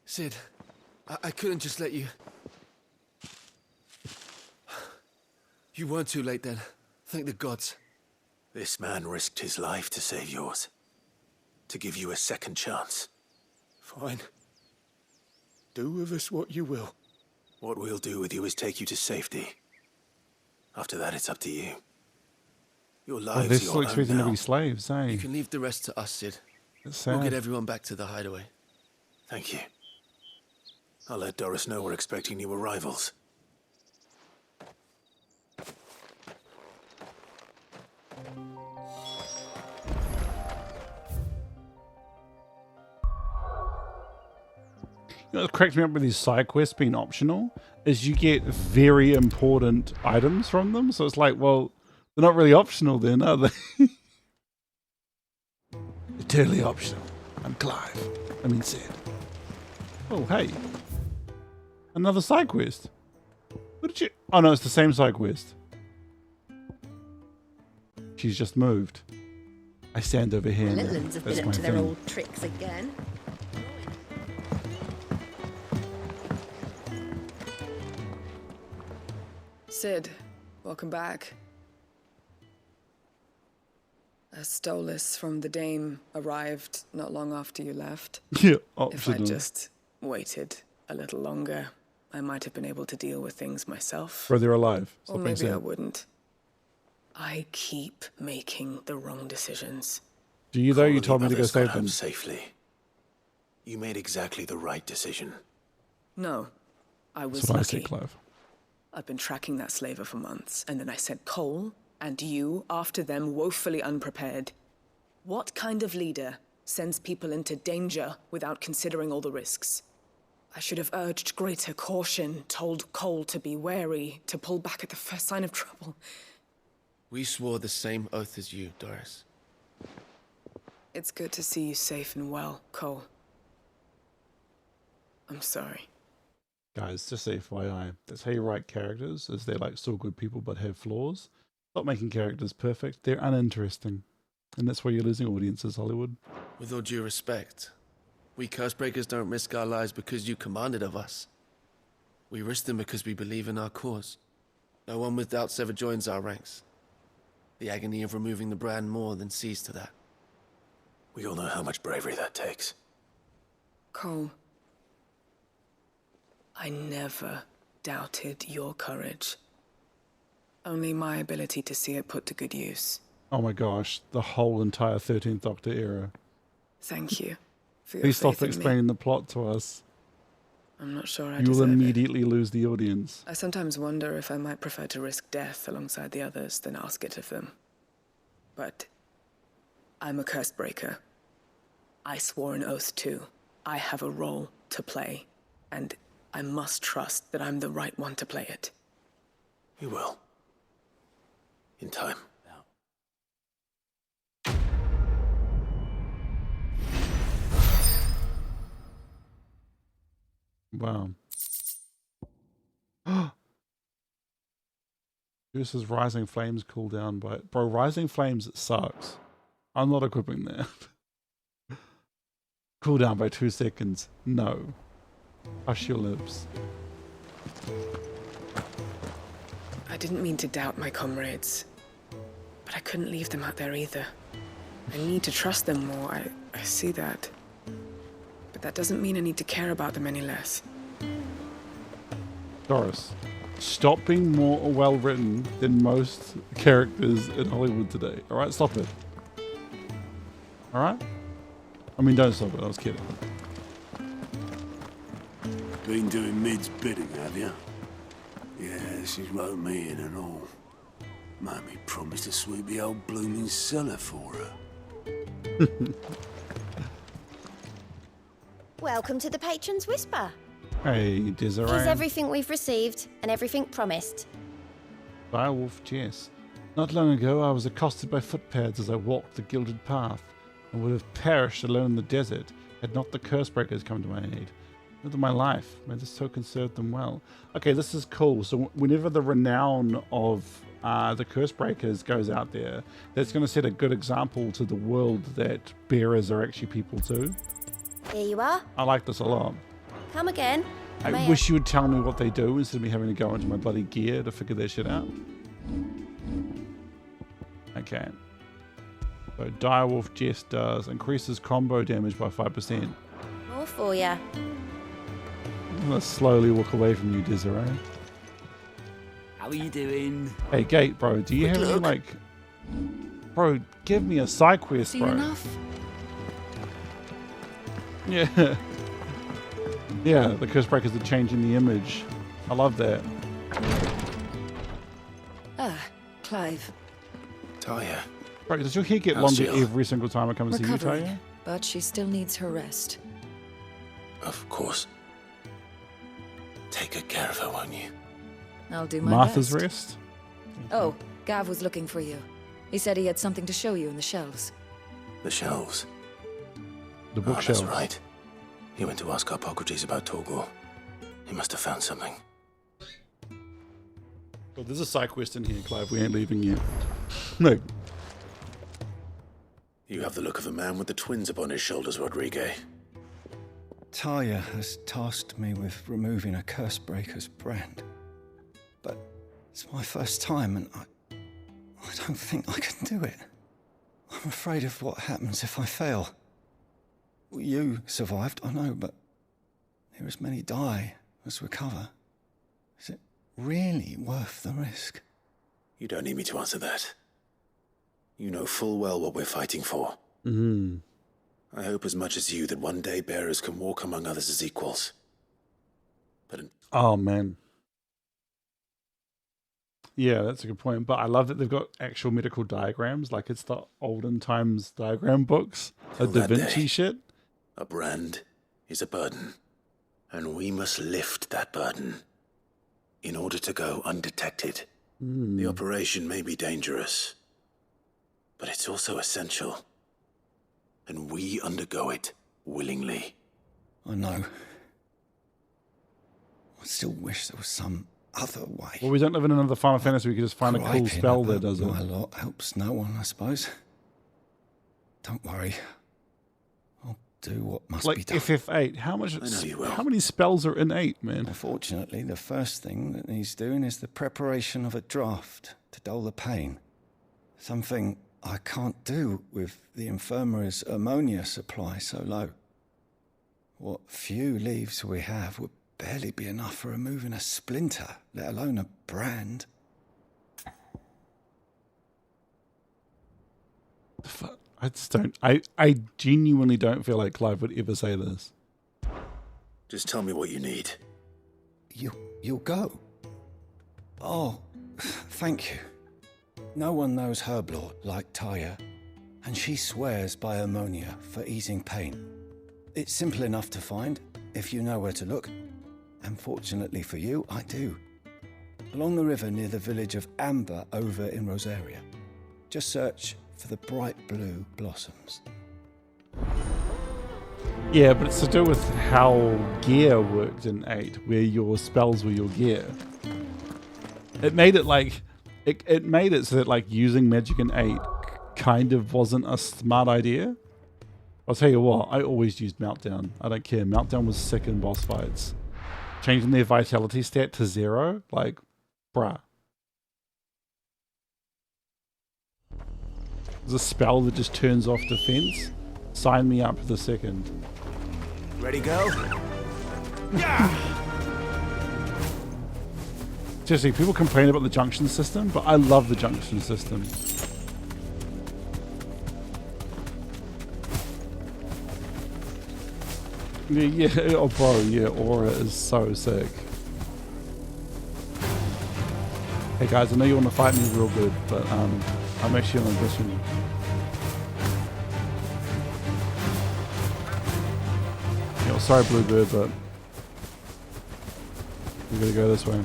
Sid, I couldn't just let you... You weren't too late then. Thank the gods. This man risked his life to save yours. To give you a second chance. Fine. Do with us what you will. What we'll do with you is take you to safety. After that, it's up to you. Your lives they're are still your expecting own to now. be slaves, eh? You can leave the rest to us, Sid. It's sad. We'll get everyone back to the hideaway. Thank you. I'll let Doris know we're expecting new arrivals. You know what cracks me up with these side quests being optional is you get very important items from them. So it's like, well, they're not really optional then, are they? They're totally optional. I'm Clive. I mean Sid. Oh, hey. Another side quest. What did you... Oh, no, it's the same side quest. She's just moved. I stand over here. Litlands have been up to their old tricks again. Sid, welcome back. A Stolas from the Dame arrived not long after you left. Yeah, If I'd just waited a little longer, I might have been able to deal with things myself. Bro, they're alive. Or maybe I wouldn't. I keep making the wrong decisions. Do you though? You told me to go Others got save home them. safely. You made exactly the right decision. No, I was That's what I lucky. said, Clive. I've been tracking that slaver for months, and then I sent Cole and you after them, woefully unprepared. What kind of leader sends people into danger without considering all the risks? I should have urged greater caution, told Cole to be wary, to pull back at the first sign of trouble. We swore the same oath as you, Doris. It's good to see you safe and well, Cole. I'm sorry. Guys, just FYI, that's how you write characters, is they're like still good people but have flaws. Stop making characters perfect, they're uninteresting. And that's why you're losing audiences, Hollywood. With all due respect, we Cursebreakers don't risk our lives because you commanded of us. We risk them because we believe in our cause. No one with doubts ever joins our ranks. The agony of removing the brand more than sees to that. We all know how much bravery that takes. Cole, I never doubted your courage. Only my ability to see it put to good use. Oh my gosh, the whole entire 13th Doctor era. Thank you for your Please stop faith in me. explaining the plot to us. I'm not sure I You will deserve it. immediately lose the audience. I sometimes wonder if I might prefer to risk death alongside the others than ask it of them. But I'm a Cursebreaker. I swore an oath too. I have a role to play, and I must trust that I'm the right one to play it. You will. In time. Wow. This is Rising Flames cooldown by... Bro, Rising Flames sucks. I'm not equipping that. Cooldown by 2 seconds. No. Hush your lips. I didn't mean to doubt my comrades, but I couldn't leave them out there either. I need to trust them more, I see that. But that doesn't mean I need to care about them any less. Doris, stop being more well-written than most characters in Hollywood today. Alright, stop it. Alright? I mean, don't stop it, I was kidding. Been doing Mid's bidding, have you? Yeah, she's wrote me in and all. Made me promise to sweep the old blooming cellar for her. Welcome to the Patron's Whisper. Hey, Desiree. Here's everything we've received and everything promised. Direwolf Jess. Not long ago, I was accosted by footpads as I walked the gilded path, and would have perished alone in the desert had not the Cursebreakers come to my aid. Look at my life. May this token serve them well. Okay, this is cool. So whenever the renown of the Cursebreakers goes out there, that's going to set a good example to the world that bearers are actually people too. Here you are. I like this a lot. Come again. I wish you would tell me what they do instead of me having to go into my bloody gear to figure that shit out. Okay. So Direwolf Jess does increases combo damage by 5%. More for ya. I'm gonna slowly walk away from you, Desiree. How are you doing? Hey, Gate, bro, do you have any, like... Bro, give me a side quest, See bro. enough? Yeah. Yeah, the Cursebreakers are changing the image. I love that. Ah, Clive. Talia. Bro, does your hair get How's longer she? every single time I come and see you, Recovering, Talia? but she still needs her rest. Of course. Take good care of her, won't you? I'll do my Martha's best. rest? Oh, Gav was looking for you. He said he had something to show you in the shelves. The shelves. The Oh, bookshelves. that's right. He went to ask Harpocrates about Torgor. He must have found something. Well, there's a side quest in here, Clive. We ain't leaving yet. No. You have the look of a man with the twins upon his shoulders, Rodrigue. Talia has tasked me with removing a Cursebreaker's brand. But it's my first time and I don't think I can do it. I'm afraid of what happens if I fail. You survived, I know, but there as many die as recover. Is it really worth the risk? You don't need me to answer that. You know full well what we're fighting for. Mm-hmm. I hope as much as you that one day bearers can walk among others as equals. But Oh, man. Yeah, that's a good point. But I love that they've got actual medical diagrams. Like it's the olden times diagram books. The Till Da that Vinci day. shit. a brand is a burden, and we must lift that burden in order to go undetected. The operation may be dangerous, but it's also essential. And we undergo it willingly. I know. I still wish there was some other way. Well, we don't live in another Final Fantasy. We could just find a cool Griping spell that about does it. my lot helps no one, I suppose. Don't worry. I'll do what must be done. Like FF8, how many spells are in 8, man? Unfortunately, the first thing that needs doing is the preparation of a draft to dull the pain. Something I can't do with the infirmary's ammonia supply so low. What few leaves we have would barely be enough for removing a splinter, let alone a brand. I just don't. I genuinely don't feel like Clive would ever say this. Just tell me what you need. You'll go. Oh, thank you. No one knows Herblord like Taya, and she swears by ammonia for easing pain. It's simple enough to find, if you know where to look. And fortunately for you, I do. Along the river near the village of Amber over in Rosaria. Just search for the bright blue blossoms. Yeah, but it's to do with how gear worked in 8, where your spells were your gear. It made it like... It made it so that like using magic in 8 kind of wasn't a smart idea. I'll tell you what, I always used Meltdown. I don't care. Meltdown was sick in boss fights. Changing their vitality stat to 0, like, bruh. There's a spell that just turns off defense. Sign me up for the second. Ready, go? Seriously, people complain about the junction system, but I love the junction system. Yeah, oh bro, yeah, Aura is so sick. Hey guys, I know you want to fight me real good, but I'm actually on a mission. Yeah, well, sorry Bluebird, but we gotta go this way.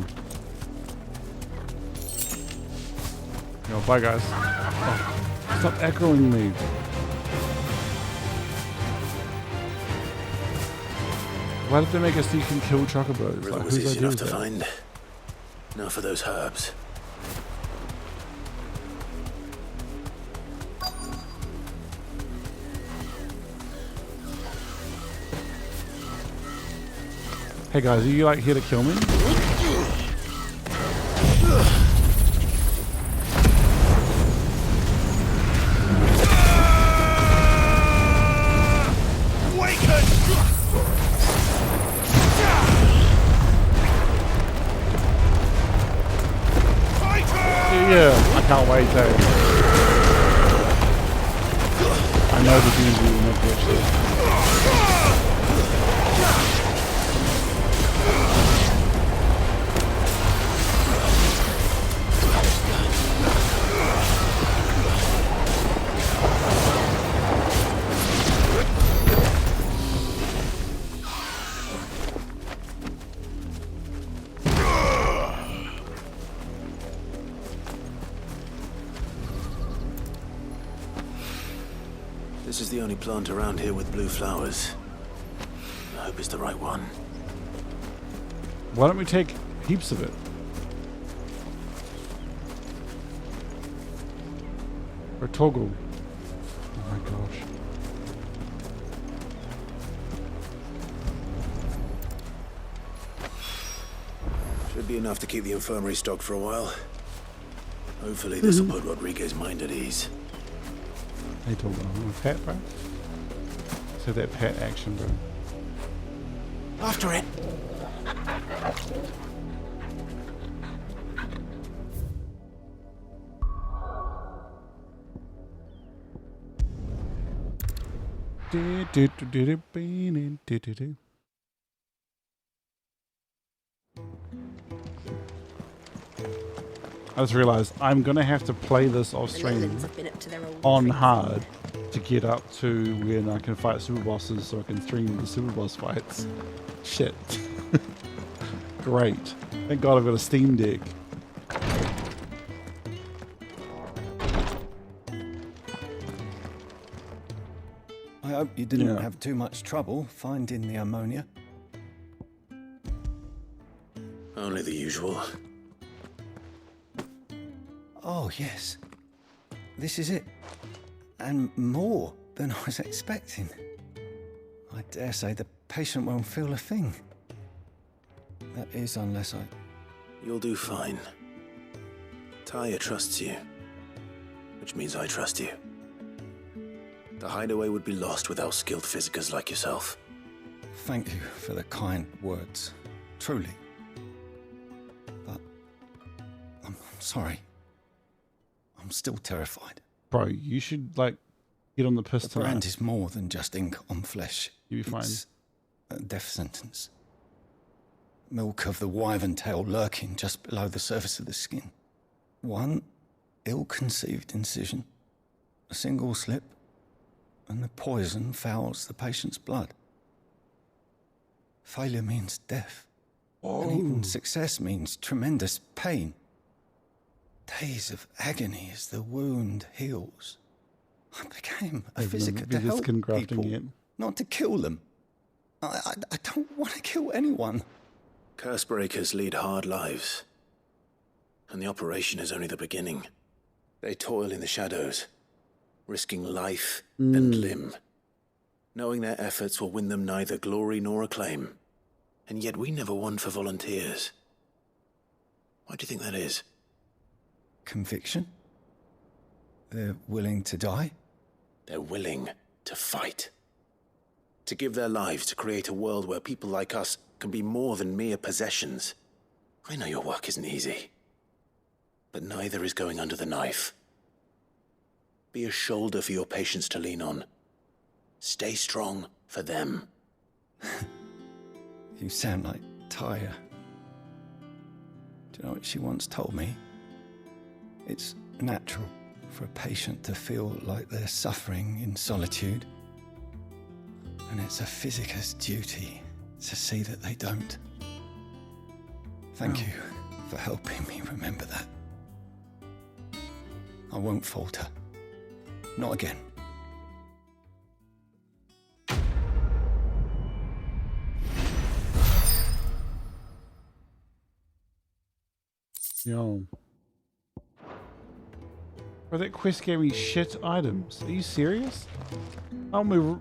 Yo, bye guys. Oh, stop echoing me. Why did they make us so you can kill chocobos? River Like, was whose easy idea enough was to that? find. Now for those herbs. Hey guys, are you like here to kill me? Yeah, I can't wait to. I know the DMV will make it. This is the only plant around here with blue flowers. I hope it's the right one. Why don't we take heaps of it? Or toggle. Oh my gosh. Should be enough to keep the infirmary stocked for a while. Hopefully this will put Rodriguez's mind at ease. Hey toggle, I'm a pet, bro. So that pet action, bro. After it! I just realized I'm gonna have to play this off stream on hard to get up to when I can fight super bosses so I can stream the super boss fights. Shit. Great. Thank God I've got a Steam Deck. hope you didn't have too much trouble finding the ammonia. Only the usual. Oh, yes. This is it. And more than I was expecting. I dare say the patient won't feel a thing. That is, unless I... You'll do fine. Taya trusts you, which means I trust you. The hideaway would be lost without skilled physicers like yourself. Thank you for the kind words. Truly. But I'm sorry. I'm still terrified. Bro, you should, like, get on the piss The brand is more than just ink on flesh. You'll be fine. It's a death sentence. Milk of the wyvern tail lurking just below the surface of the skin. One ill-conceived incision, a single slip, and the poison fouls the patient's blood. Failure means death. And even success means tremendous pain. Days of agony as the wound heals. I became a physicker to help people, not to kill them. I don't want to kill anyone. Cursebreakers lead hard lives. And the operation is only the beginning. They toil in the shadows, risking life and limb, knowing their efforts will win them neither glory nor acclaim. And yet we never won for volunteers. Why do you think that is? Conviction? They're willing to die? They're willing to fight. To give their lives to create a world where people like us can be more than mere possessions. I know your work isn't easy. But neither is going under the knife. Be a shoulder for your patients to lean on. Stay strong for them. You sound like Taya. Do you know what she once told me? It's natural for a patient to feel like they're suffering in solitude. And it's a physicker's duty to see that they don't. Thank you for helping me remember that. I won't falter. Not again. Yo. Bro, that quest gave me shit items. Are you serious? I'll move.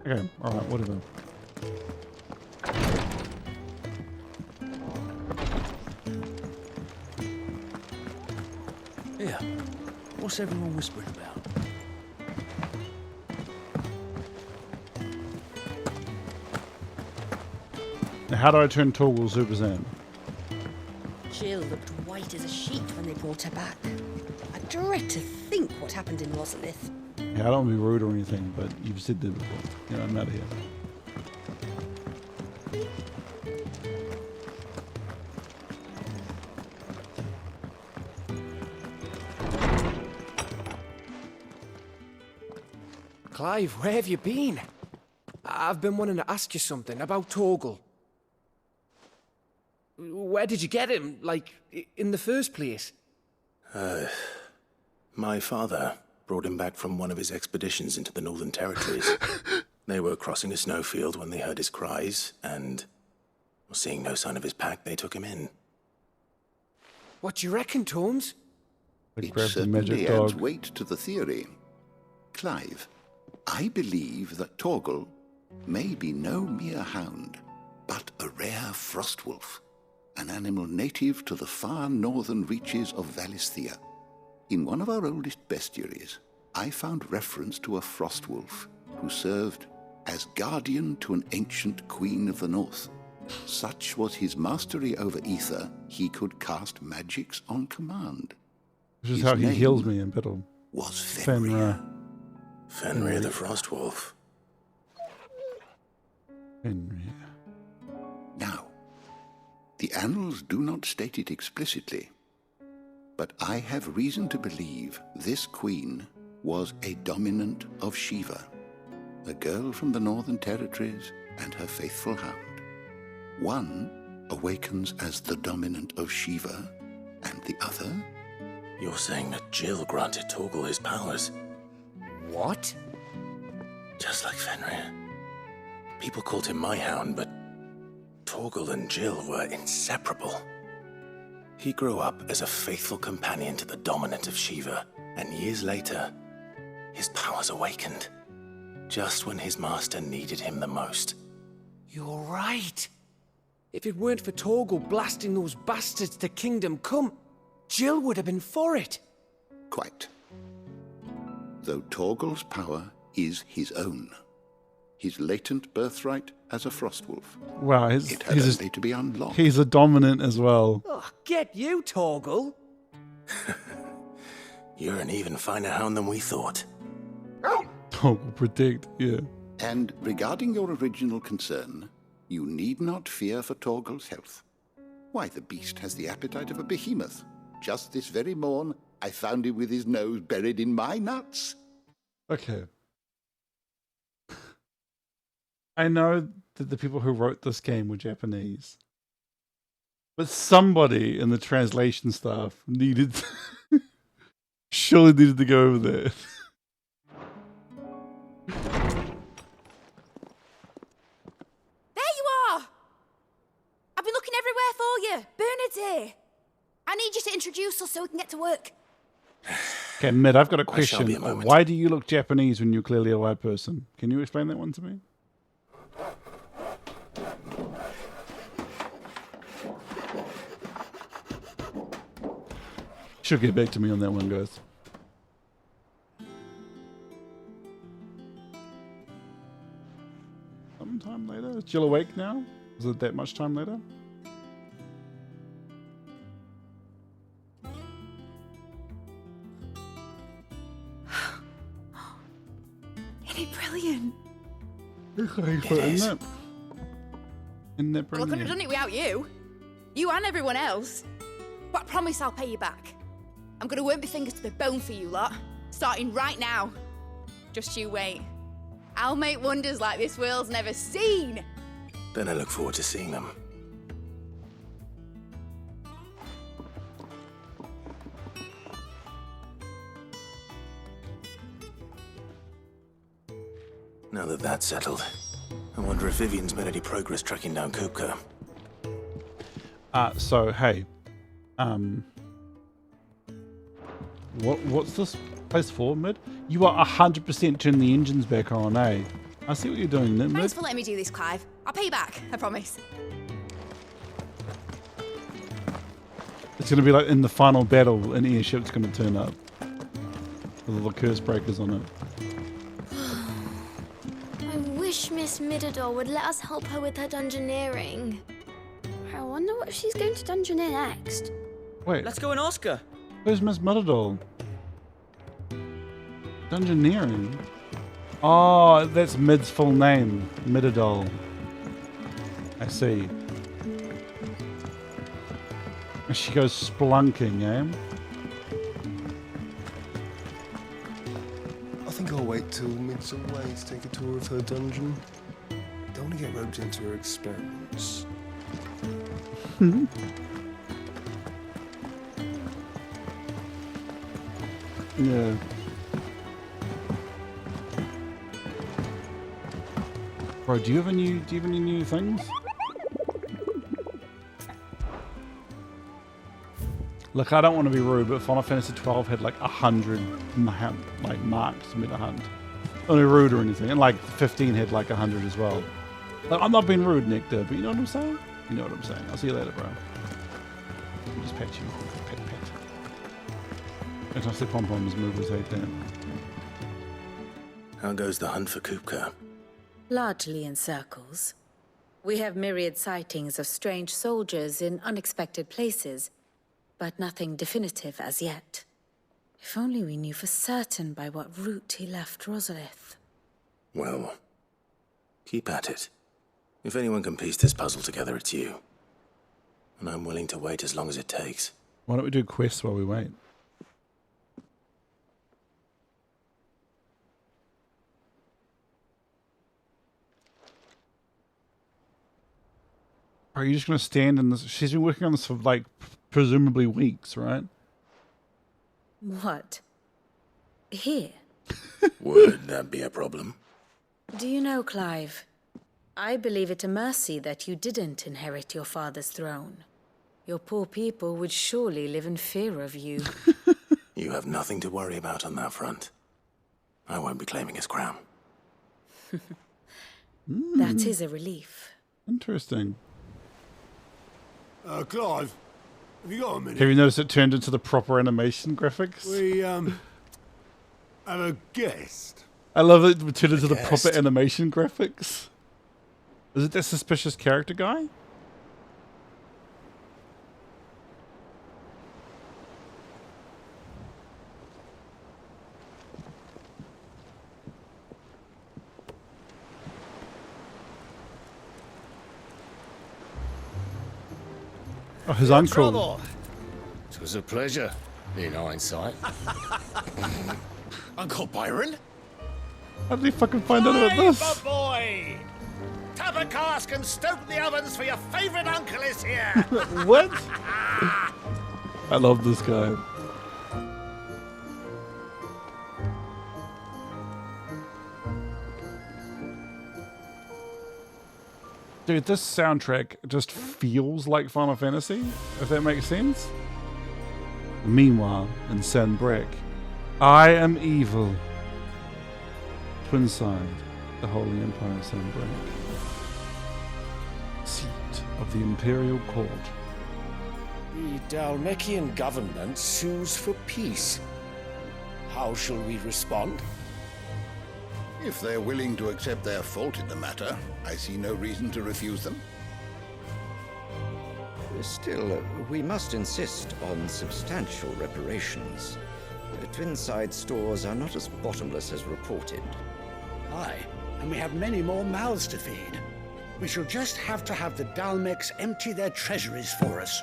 Okay, alright, whatever. Yeah. What's everyone whispering about? Now, how do I turn Torgal Super Saiyan? Jill looked white as a sheet when they brought her back. I dread to think what happened in Rosalith. Yeah, I don't want to be rude or anything, but you've said that before. You know, I'm out of here. Clive, where have you been? I've been wanting to ask you something about Torgal. Where did you get him, like, in the first place? My father brought him back from one of his expeditions into the Northern Territories. They were crossing a snowfield when they heard his cries, and seeing no sign of his pack, they took him in. What do you reckon, Tomes? It certainly adds weight to the theory. Clive, I believe that Torgal may be no mere hound, but a rare frostwolf, an animal native to the far northern reaches of Valisthea. In one of our oldest bestiaries, I found reference to a frostwolf who served as guardian to an ancient queen of the north. Such was his mastery over ether, he could cast magics on command. This is how he heals me in battle. Was Fenrir. Fenrir the Frostwolf. Fenrir. Now, the annals do not state it explicitly, but I have reason to believe this queen was a dominant of Shiva, a girl from the Northern Territories and her faithful hound. One awakens as the dominant of Shiva, and the other... You're saying that Jill granted Torgal his powers? What? Just like Fenrir. People called him my hound, but Torgal and Jill were inseparable. He grew up as a faithful companion to the dominant of Shiva, and years later, his powers awakened, just when his master needed him the most. You're right. If it weren't for Torgal blasting those bastards to Kingdom Come, Jill would have been for it. Quite. Though Torgal's power is his own. His latent birthright as a Frostwolf. Wow, it had only to be unlocked. He's a dominant as well. Oh, get you, Torgal. You're an even finer hound than we thought. Torgal predict, yeah. And regarding your original concern, you need not fear for Torgal's health. Why, the beast has the appetite of a behemoth. Just this very morn, I found him with his nose buried in my nuts. Okay. I know that the people who wrote this game were Japanese. But somebody in the translation staff surely needed to go over there. There you are! I've been looking everywhere for you. Bernard's here. I need you to introduce us so we can get to work. Okay, Mid, I've got a I shall be a question. moment. Why do you look Japanese when you're clearly a white person? Can you explain that one to me? She'll get back to me on that one, guys. Sometime later? Is Jill awake now? Is it that much time later? Isn't it brilliant? Isn't that Well, I couldn't have brilliant? done it without you. You and everyone else. But I promise I'll pay you back. I'm gonna work my fingers to the bone for you lot, starting right now. Just you wait. I'll make wonders like this world's never seen. Then I look forward to seeing them. Now that that's settled, I wonder if Vivian's made any progress tracking down Kupka. So hey, what's this place for, Mid? You are 100% turning the engines back on, eh? I see what you're doing, Mid. Thanks for letting me do this, Clive. I'll pay you back, I promise. It's gonna be like in the final battle, an airship's gonna turn up with all the curse breakers on it. I wish Miss Midador would let us help her with her dungeoneering. I wonder what she's going to dungeoneer next. Wait, Let's go and ask her. who's Miss Middledall? Dungeoneering? Oh, that's Mid's full name, Midadol. I see. And she goes splunking, eh? I think I'll wait till Mid's away to take a tour of her dungeon. Don't want to get roped into her experiments. Yeah. Bro, do you have any new things? Look, I don't want to be rude, but Final Fantasy 12 had like 100 like marks for me to hunt. Not be rude or anything, and like 15 had like 100 as well. Like, I'm not being rude, Nectar, but you know what I'm saying? You know what I'm saying. I'll see you later, bro. Let me just pat you. Pat, pat. It's nice the pom-poms move his head down. How goes the hunt for Kupka? Largely in circles. We have myriad sightings of strange soldiers in unexpected places, but nothing definitive as yet. If only we knew for certain by what route he left Rosalith. Well, keep at it. If anyone can piece this puzzle together, it's you. And I'm willing to wait as long as it takes. Why don't we do quests while we wait? Are you just going to stand in this? She's been working on this for like presumably weeks, right? What? Here? Would that be a problem? Do you know, Clive? I believe it a mercy that you didn't inherit your father's throne. Your poor people would surely live in fear of you. You have nothing to worry about on that front. I won't be claiming his crown. That is a relief. Interesting. Clive, have you got a minute? Have you noticed it turned into the proper animation graphics? We, have a guest. I love it turned into the proper animation graphics. Is it that suspicious character guy? Oh, his uncle. It was a pleasure, in hindsight. Uncle Byron? How did he fucking find out about this? Boy! Tap a cask and stoke the ovens for your favourite uncle is here! What? I love this guy. Dude, this soundtrack just feels like Final Fantasy, if that makes sense. Meanwhile, in Sanbreque, I am evil. Twinside, the Holy Empire of Sanbreque. Seat of the Imperial Court. The Dalmekian government sues for peace. How shall we respond? If they're willing to accept their fault in the matter, I see no reason to refuse them. Still, we must insist on substantial reparations. Twinside stores are not as bottomless as reported. Aye, and we have many more mouths to feed. We shall just have to have the Dalmecs empty their treasuries for us.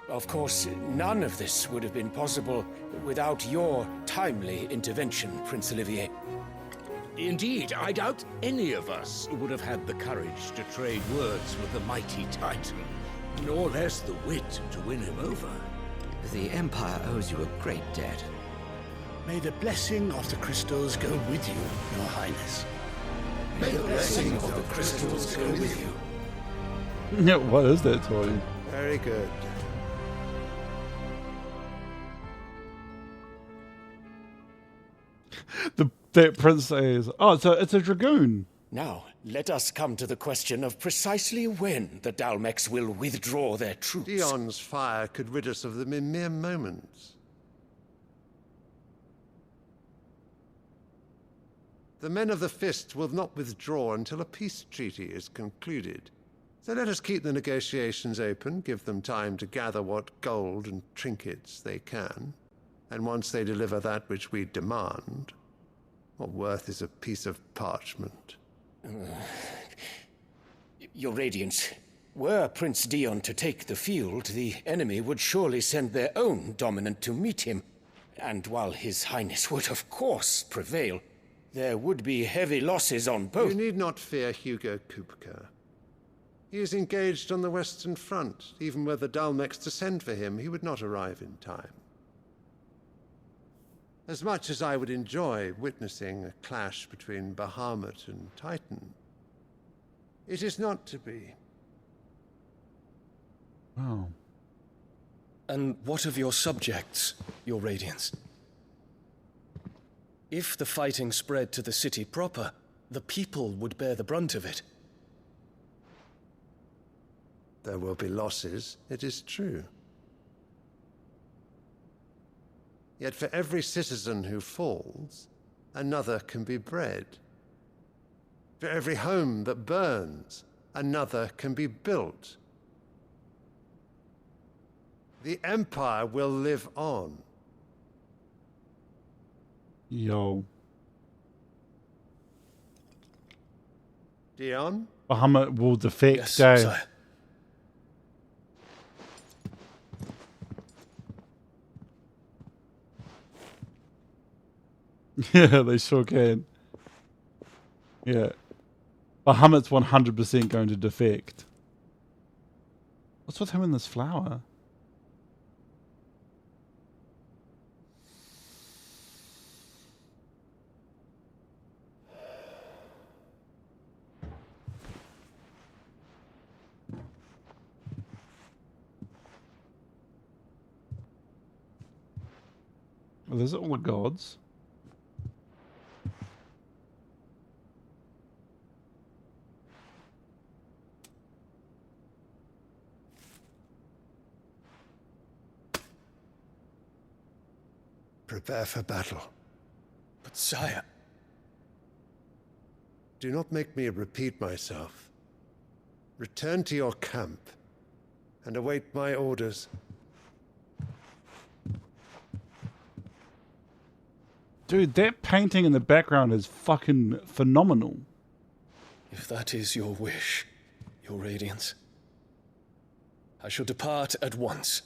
Of course, none of this would have been possible without your timely intervention, Prince Olivier. Indeed, I doubt any of us would have had the courage to trade words with the mighty Titan, nor less the wit to win him over. The Empire owes you a great debt. May the blessing of the crystals go with you, Your Highness. May the blessing of the crystals go with you. Yeah, what is that toy? Very good. That prince says, "Oh, it's a dragoon." Now, let us come to the question of precisely when the Dalmecs will withdraw their troops. Dion's fire could rid us of them in mere moments. The men of the Fist will not withdraw until a peace treaty is concluded. So let us keep the negotiations open, give them time to gather what gold and trinkets they can, and once they deliver that which we demand, what worth is a piece of parchment? Your Radiance, were Prince Dion to take the field, the enemy would surely send their own dominant to meet him. And while His Highness would of course prevail, there would be heavy losses on both. You need not fear Hugo Kupka. He is engaged on the Western Front. Even were the Dalmecs to send for him, he would not arrive in time. As much as I would enjoy witnessing a clash between Bahamut and Titan, it is not to be. Wow. And what of your subjects, Your Radiance? If the fighting spread to the city proper, the people would bear the brunt of it. There will be losses, it is true. Yet for every citizen who falls, another can be bred. For every home that burns, another can be built. The Empire will live on. Yo. Dion? Bahamut will defect. Yes, sire. Yeah, they sure can. Yeah. Bahamut's 100% going to defect. What's with him in this flower? Well, there's all the gods. Prepare for battle. But sire... Do not make me repeat myself. Return to your camp and await my orders. Dude, that painting in the background is fucking phenomenal. If that is your wish, your radiance, I shall depart at once.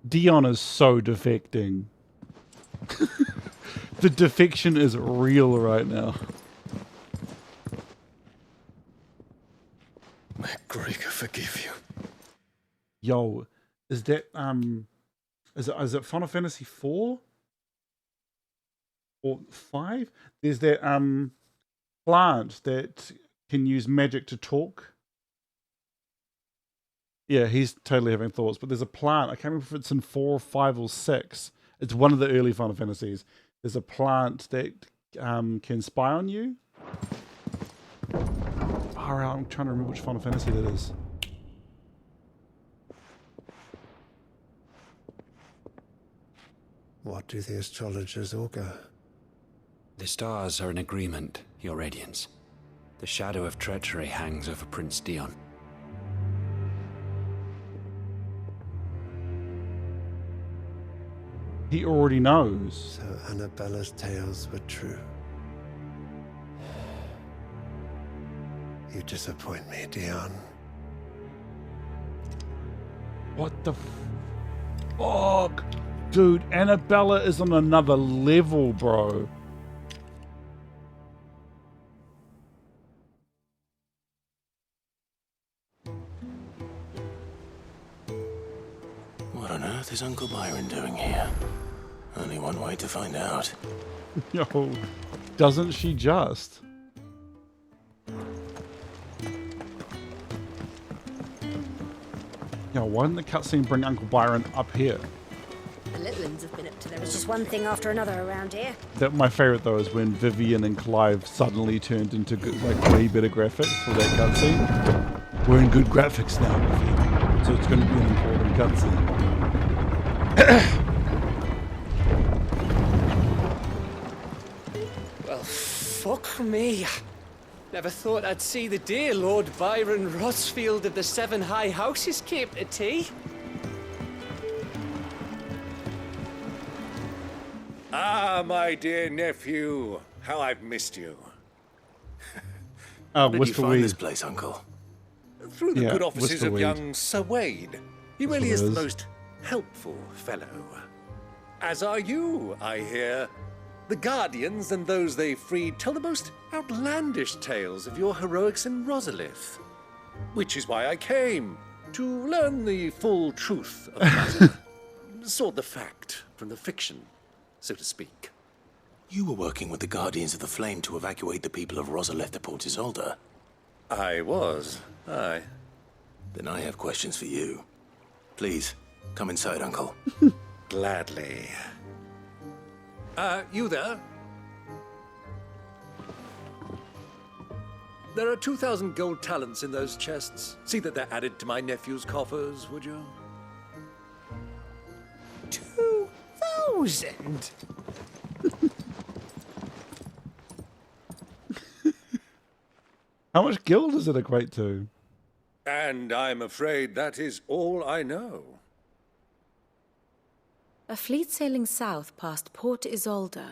Dion is so defecting. The defection is real right now. May Gregor forgive you. Yo, is that is it Final Fantasy 4 or 5? There's that plant that can use magic to talk. Yeah, he's totally having thoughts, but there's a plant. I can't remember if it's in 4 or 5 or 6. It's one of the early Final Fantasies. There's a plant that can spy on you. Alright, I'm trying to remember which Final Fantasy that is. What do the astrologers augur? The stars are in agreement, Your Radiance. The shadow of treachery hangs over Prince Dion. He already knows. So Annabella's tales were true. You disappoint me, Dion. What the fuck? Dude, Annabella is on another level, bro. What on earth is Uncle Byron doing here? Only one way to find out. Yo, doesn't she just? Yo, why didn't the cutscene bring Uncle Byron up here? The little ones have been up to there was just one thing after another around here. That my favorite though is when Vivian and Clive suddenly turned into good, like way better graphics for that cutscene. We're in good graphics now, Vivian, so it's going to be an important cutscene. Well, fuck me. Never thought I'd see the day Lord Byron Rosfield of the Seven High Houses came to tea. Ah, my dear nephew, how I've missed you. How did you find this place, Uncle? Through the good offices of Whisperweed. young Sir Wade. He really is the most helpful fellow. As are you, I hear. The Guardians and those they freed tell the most outlandish tales of your heroics in Rosalith. Which is why I came, to learn the full truth of the matter. Sort the fact from the fiction, so to speak. You were working with the Guardians of the Flame to evacuate the people of Rosalith to Port Isolde. I was, aye. Then I have questions for you. Please, come inside, Uncle. Gladly. You there? There are 2,000 gold talents in those chests. See that they're added to my nephew's coffers, would you? 2,000? How much gil does it equate to? And I'm afraid that is all I know. A fleet sailing south past Port Isolde.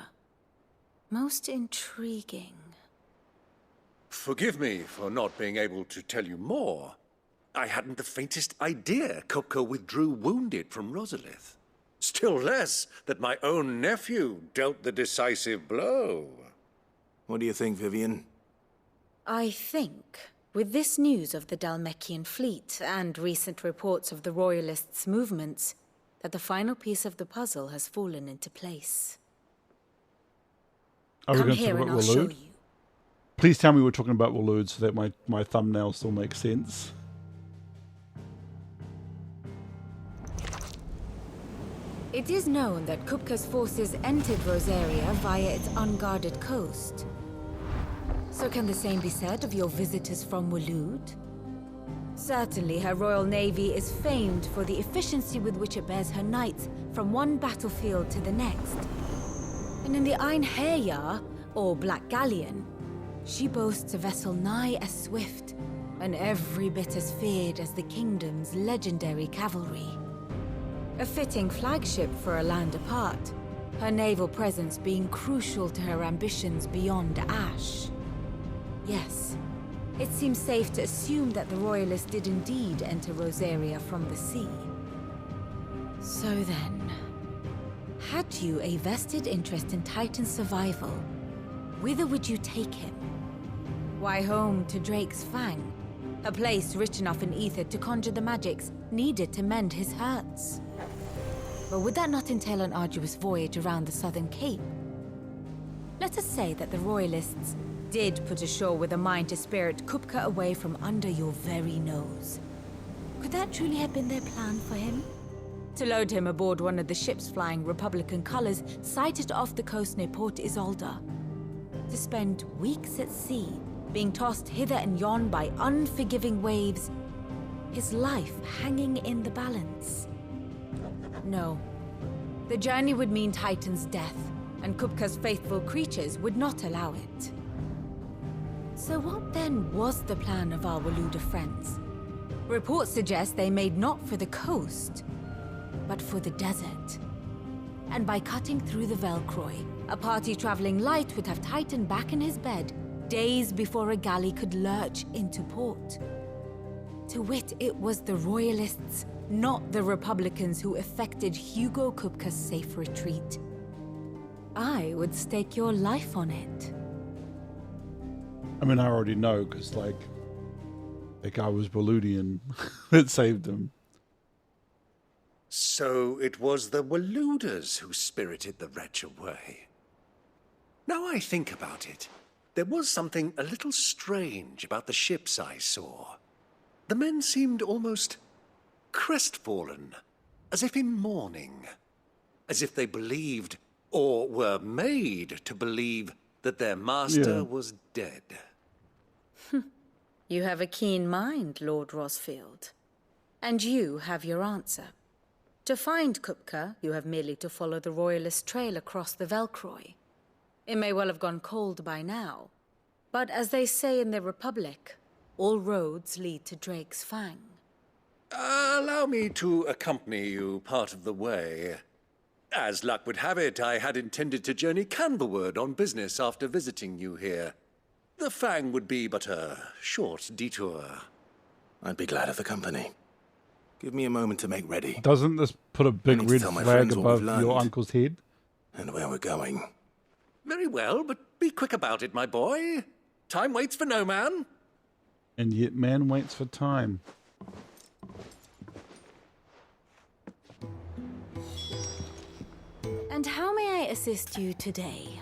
Most intriguing. Forgive me for not being able to tell you more. I hadn't the faintest idea Kopko withdrew wounded from Rosalith. Still less that my own nephew dealt the decisive blow. What do you think, Vivian? I think, with this news of the Dhalmekian fleet and recent reports of the Royalists' movements, that the final piece of the puzzle has fallen into place. Are we Come going to here talk and about I'll show Waloed? you. Please tell me we're talking about Waloed so that my thumbnail still makes sense. It is known that Kupka's forces entered Rosaria via its unguarded coast. So can the same be said of your visitors from Waloed? Certainly, her royal navy is famed for the efficiency with which it bears her knights from one battlefield to the next. And in the Einherjar, or Black Galleon, she boasts a vessel nigh as swift and every bit as feared as the kingdom's legendary cavalry. A fitting flagship for a land apart, her naval presence being crucial to her ambitions beyond Ash. Yes, it seems safe to assume that the Royalists did indeed enter Rosaria from the sea. So then, had you a vested interest in Titan's survival, whither would you take him? Why, home to Drake's Fang, a place rich enough in ether to conjure the magics needed to mend his hurts. But would that not entail an arduous voyage around the southern cape? Let us say that the Royalists did put ashore with a mind to spirit Kupka away from under your very nose. Could that truly have been their plan for him? To load him aboard one of the ships flying Republican colors sighted off the coast near Port Isolde? To spend weeks at sea, being tossed hither and yon by unforgiving waves, his life hanging in the balance? No. The journey would mean Titan's death, and Kupka's faithful creatures would not allow it. So what then was the plan of our Waloed friends? Reports suggest they made not for the coast, but for the desert. And by cutting through the Velcroy, a party traveling light would have Titan back in his bed days before a galley could lurch into port. To wit, it was the Royalists, not the Republicans, who effected Hugo Kupka's safe retreat. I would stake your life on it. I mean, I already know, because, like, that guy was Waloedian that saved him. So it was the Waloeders who spirited the wretch away. Now I think about it, there was something a little strange about the ships I saw. The men seemed almost crestfallen, as if in mourning, as if they believed, or were made to believe, that their master was dead. You have a keen mind, Lord Rosfield. And you have your answer. To find Kupka, you have merely to follow the Royalist trail across the Velcroy. It may well have gone cold by now, but as they say in the Republic, all roads lead to Drake's Fang. Allow me to accompany you part of the way. As luck would have it, I had intended to journey Canverward on business after visiting you here. The Fang would be but a short detour. I'd be glad of the company. Give me a moment to make ready. Doesn't this put a big red flag above your uncle's head? And where we're going. Very well, but be quick about it, my boy. Time waits for no man. And yet man waits for time. And how may I assist you today?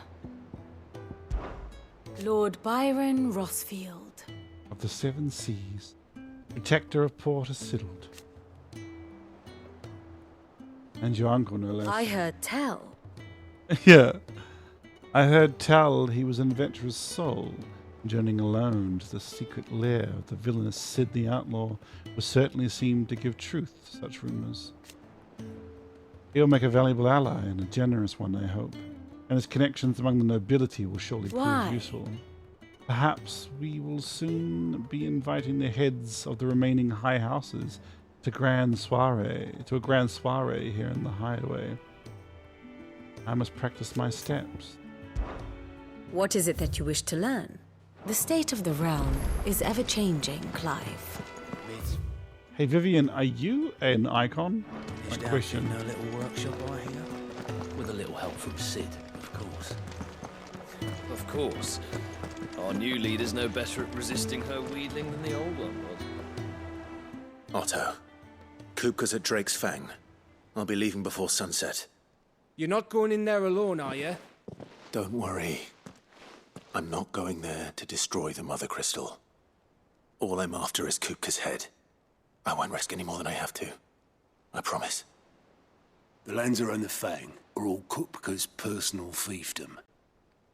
Lord Byron Rosfield. Of the Seven Seas, protector of Port Isolde. And your uncle, no less. I heard tell. Yeah. I heard tell he was an adventurous soul, journeying alone to the secret lair of the villainous Sid the Outlaw, would certainly seem to give truth to such rumours. He'll make a valuable ally, and a generous one, I hope. And his connections among the nobility will surely prove useful. Perhaps we will soon be inviting the heads of the remaining high houses to a grand soiree here in the hideaway. I must practice my steps. What is it that you wish to learn? The state of the realm is ever-changing, Clive. Hey Vivian, are you an icon? Finished My question. outfitting her little workshop, I hear. With a little help from Sid, of course. Of course. Our new leader's no better at resisting her wheedling than the old one was. Otto, Kupka's at Drake's Fang. I'll be leaving before sunset. You're not going in there alone, are you? Don't worry. I'm not going there to destroy the Mother Crystal. All I'm after is Kupka's head. I won't risk any more than I have to. I promise. The Lanza and the Fang are all Kupka's personal fiefdom.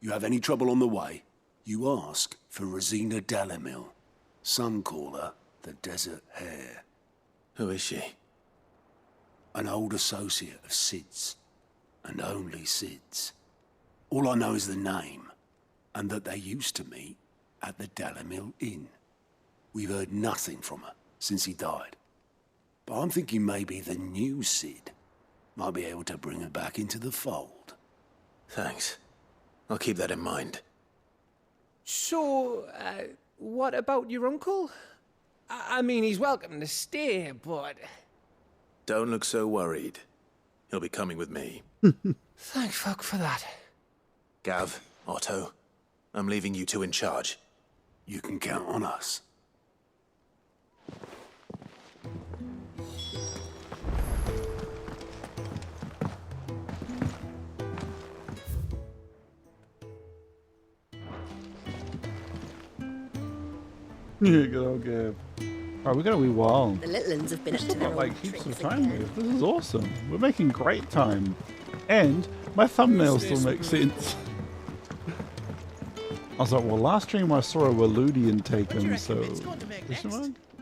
You have any trouble on the way, you ask for Rosina Dalamil. Some call her the Desert Hare. Who is she? An old associate of Sid's, and only Sid's. All I know is the name, and that they used to meet at the Dalamil Inn. We've heard nothing from her since he died. But I'm thinking maybe the new Sid might be able to bring her back into the fold. Thanks. I'll keep that in mind. So, what about your uncle? I mean, he's welcome to stay, but... Don't look so worried. He'll be coming with me. Thank fuck for that. Gav, Otto, I'm leaving you two in charge. You can count on us. Yeah, good old Gav. Alright, we're gonna be wild. The little ones have been up to Still their got old like heaps tricks of time again. left. This is awesome. We're making great time. And my thumbnail still makes sense. I was like, well, last stream I saw a Waloedian taken, so...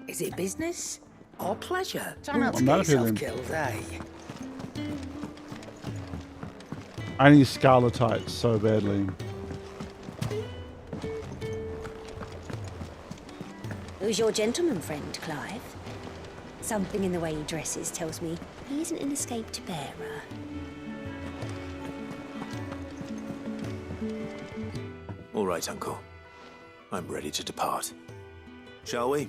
Is it business or pleasure? Ooh, Time not to I'm get not up here yourself then. killed, eh? I need scarlatites so badly. Who's your gentleman friend, Clive? Something in the way he dresses tells me he isn't an escaped bearer. All right, Uncle. I'm ready to depart. Shall we?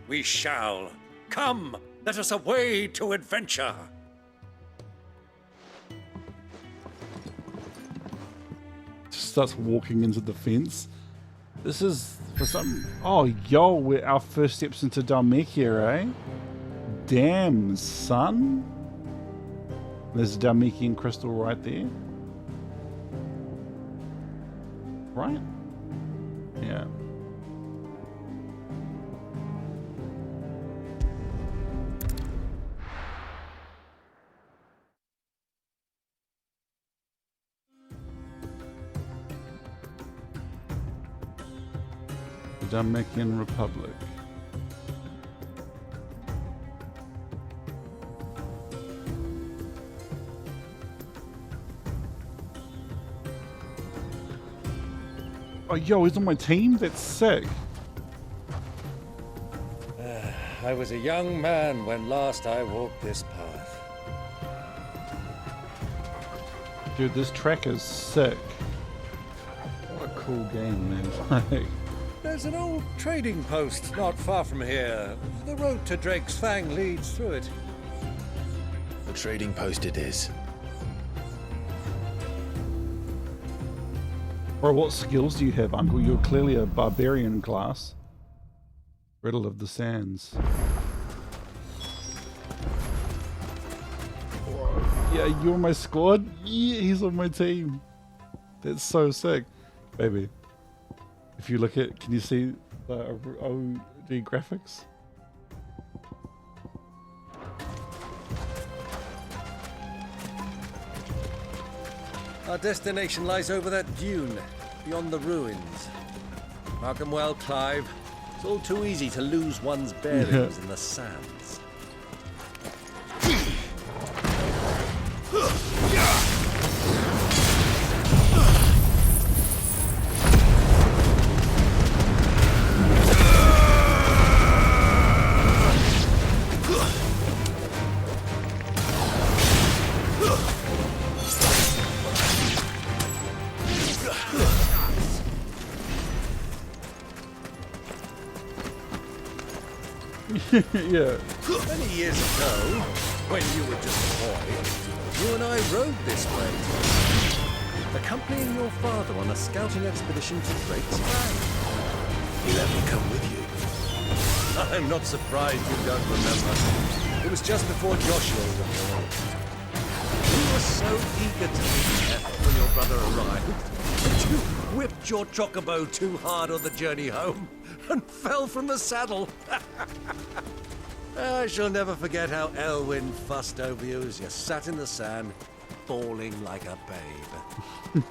We shall. Come, let us away to adventure. Just starts walking into the fence. This is for some... Oh, yo, we're our first steps into Dhalmekia, eh? Damn, son. There's a Dhalmekian crystal right there. Right? Yeah. The Dhalmekian Republic. Oh, yo, he's on my team? That's sick. I was a young man when last I walked this path. Dude, this track is sick. What a cool game, man. Like, There's an old trading post not far from here. The road to Drake's Fang leads through it. The trading post it is. bro, what skills do you have, Uncle? You're clearly a barbarian class. Riddle of the Sands. Yeah, you're on my squad? Yeah, he's on my team. That's so sick. Baby, if you look at, can you see the OD graphics? Our destination lies over that dune, beyond the ruins. Mark 'em well, Clive. It's all too easy to lose one's bearings in the sands. Yeah. Many years ago, when you were just a boy, you and I rode this way, accompanying your father on a scouting expedition to Drake's Fang. He let me come with you. I'm not surprised you don't remember. It was just before Joshua was born. You were so eager to be there when your brother arrived that you whipped your chocobo too hard on the journey home and fell from the saddle. I shall never forget how Elwyn fussed over you as you sat in the sand, bawling like a babe.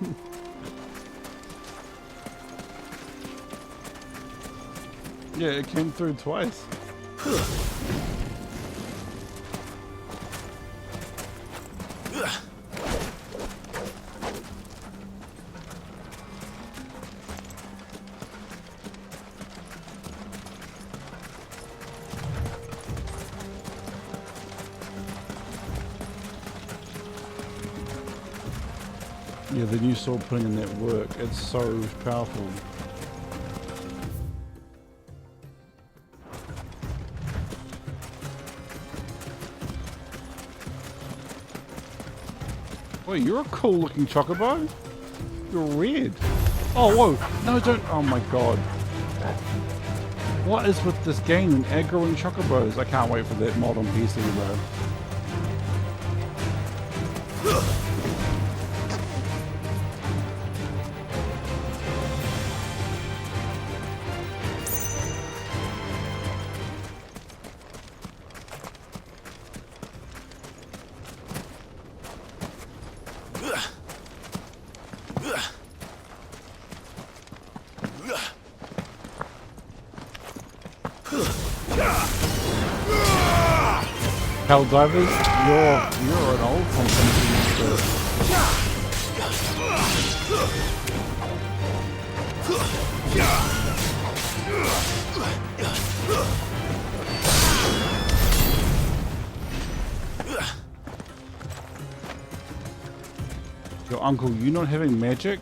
Yeah, it came through twice. Yeah, the new sword putting in that work, it's so powerful. Wait, you're a cool looking chocobo? You're red. Oh, whoa. No, don't. Oh my god. What is with this game and aggroing chocobos? I can't wait for that mod on PC, bro. Helldivers, you're an old content. Your uncle, you not having magic?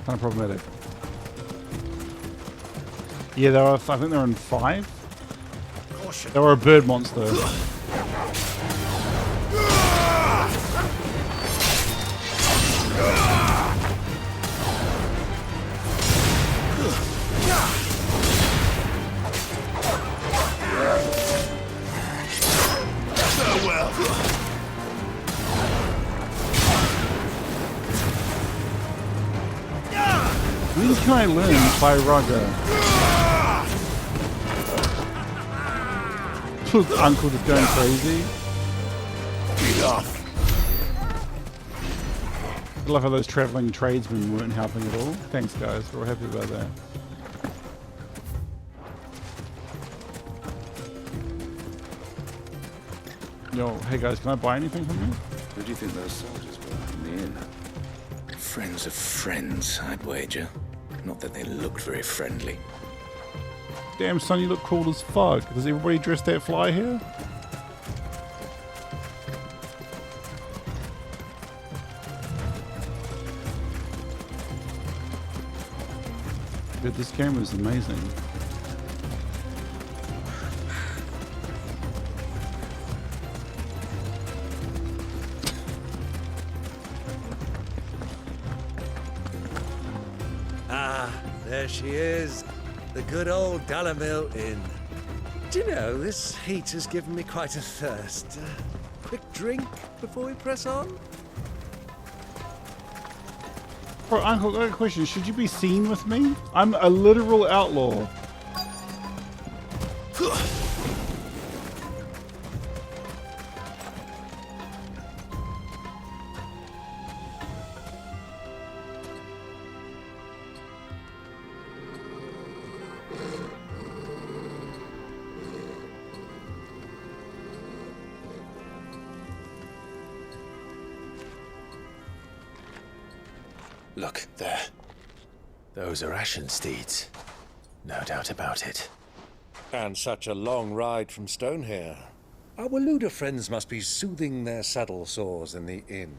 Kind of problematic. Yeah, I think they're in 5. They were a bird monster. When can I learn by Raga? Uncle just going crazy. Get off. I love how those travelling tradesmen weren't helping at all. Thanks guys, we're all happy about that. Yo, hey guys, can I buy anything from you? Who do you think those soldiers were in the inn? Friends of friends, I'd wager. Not that they looked very friendly. Damn son, you look cool as fuck. Does everybody dress that fly here? Dude, this camera is amazing. Ah, there she is. The good old Dalamil Inn. Do you know, this heat has given me quite a thirst. Quick drink before we press on? Bro, Uncle, I got a question. Should you be seen with me? I'm a literal outlaw. Look, there. Those are Ashen steeds. No doubt about it. And such a long ride from Stonehair. Our Waloed friends must be soothing their saddle sores in the inn.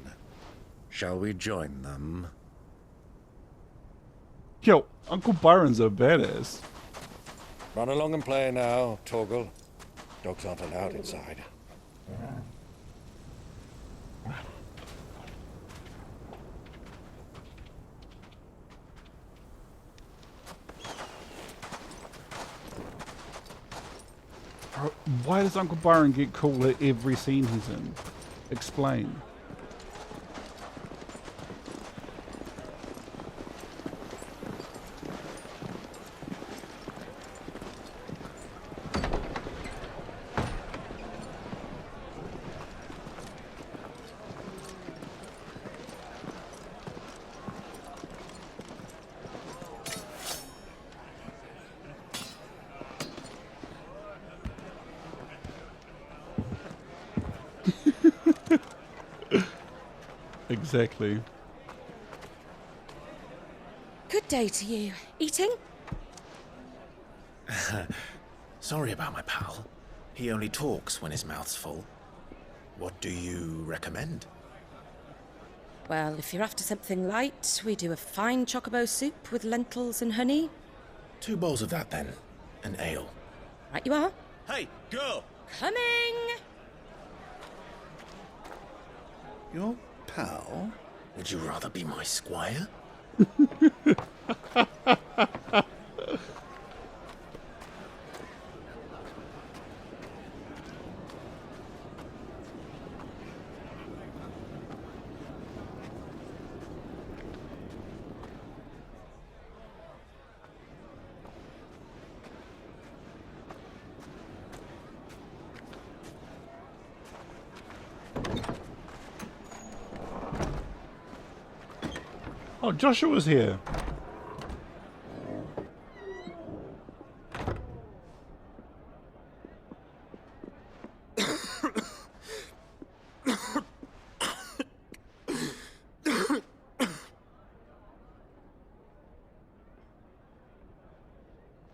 Shall we join them? Yo, Uncle Byron's a badass. Run along and play now, Torgal. Dogs aren't allowed inside. Why does Uncle Byron get cool at every scene he's in? Explain. Exactly. Good day to you. Eating? Sorry about my pal. He only talks when his mouth's full. What do you recommend? Well, if you're after something light, we do a fine chocobo soup with lentils and honey. 2 bowls of that, then. An ale. Right you are. Hey, girl! Coming! Your pal? Would you rather be my squire? Oh, Joshua's here.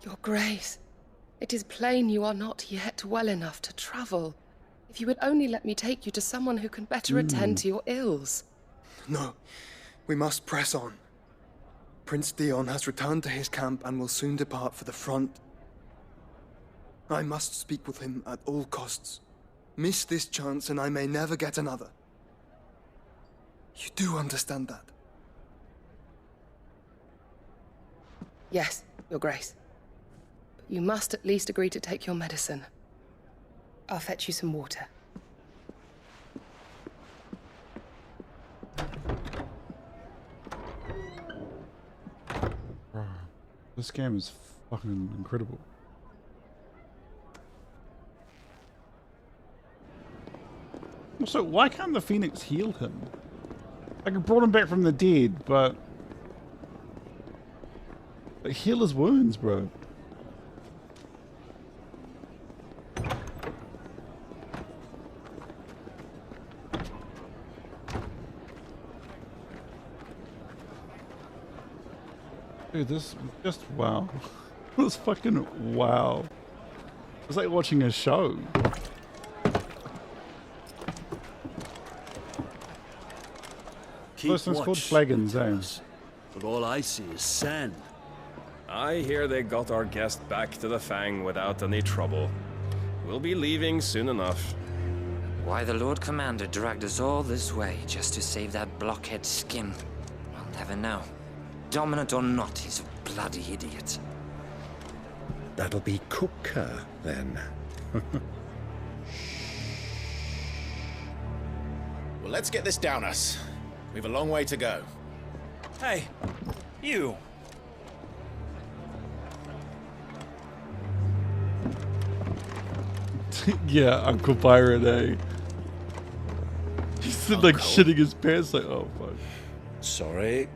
Your Grace, it is plain you are not yet well enough to travel. If you would only let me take you to someone who can better attend to your ills. No, we must press on. Prince Dion has returned to his camp and will soon depart for the front. I must speak with him at all costs. Miss this chance and I may never get another. You do understand that? Yes, Your Grace. But you must at least agree to take your medicine. I'll fetch you some water. This game is fucking incredible. Also, why can't the Phoenix heal him? Like, it brought him back from the dead, but heal his wounds, bro. Dude, this just wow. This fucking wow. It's like watching a show. Keep This one's called watch, Flagon Zone. but all I see is sand. I hear they got our guest back to the Fang without any trouble. We'll be leaving soon enough. Why the Lord Commander dragged us all this way just to save that blockhead's skin, I'll never know. Dominant or not, he's a bloody idiot. That'll be Cooker, then. Well, let's get this down us. We've a long way to go. Hey, you! Yeah, Uncle Pirate, eh? He's like shitting his pants like, oh fuck. Sorry.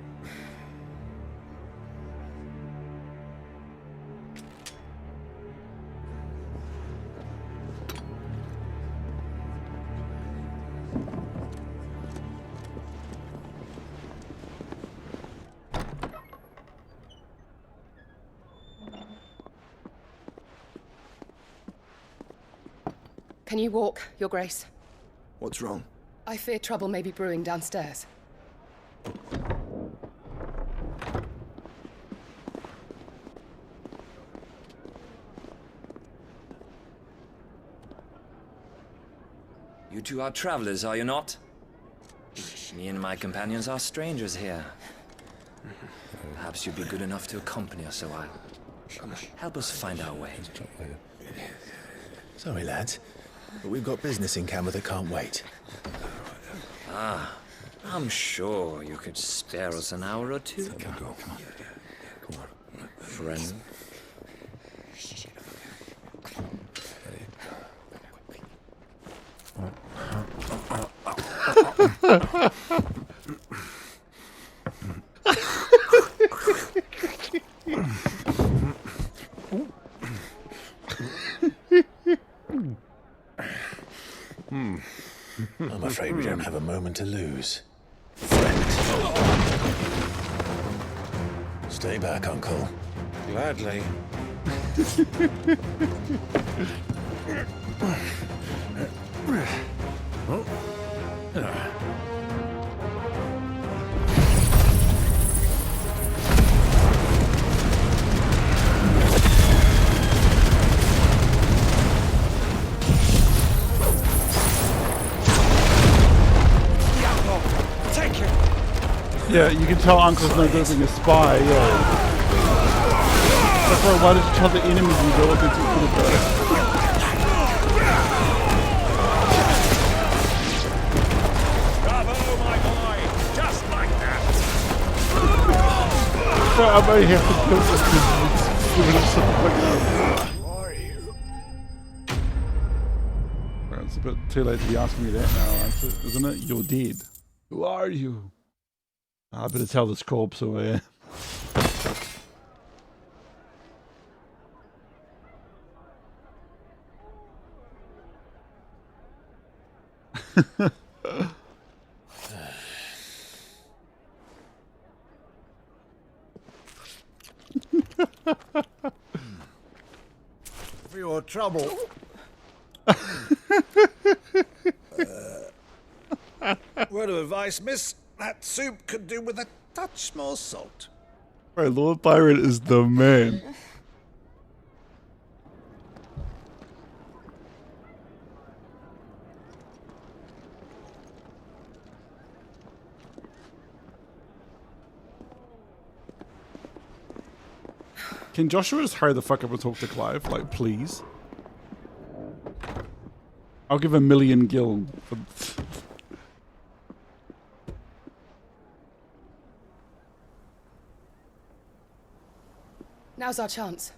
Can you walk, Your Grace? What's wrong? I fear trouble may be brewing downstairs. You two are travelers, are you not? Me and my companions are strangers here. Perhaps you'd be good enough to accompany us a while. Help us find our way. Sorry, lads, but we've got business in camera that can't wait. Ah, I'm sure you could spare us an hour or two. Come on. Friend. I'm afraid we don't have a moment to lose. Stay back, Uncle. Gladly. Yeah, you can tell Uncle's no good being a spy, yeah. But bro, why did you tell the enemies you go up into the Bravo, my boy! Just like that! Bro, I might have to kill this because giving him something like that. Who are you? Bro, it's a bit too late to be asking me that now, isn't it? You're dead. Who are you? I better tell this corpse who I am. For your trouble. Word of advice, miss. That soup could do with a touch more salt. Bro, Lord Byron is the man. Can Joshua just hurry the fuck up and talk to Clive? Like, please? I'll give 1,000,000 gil for... Now's our chance.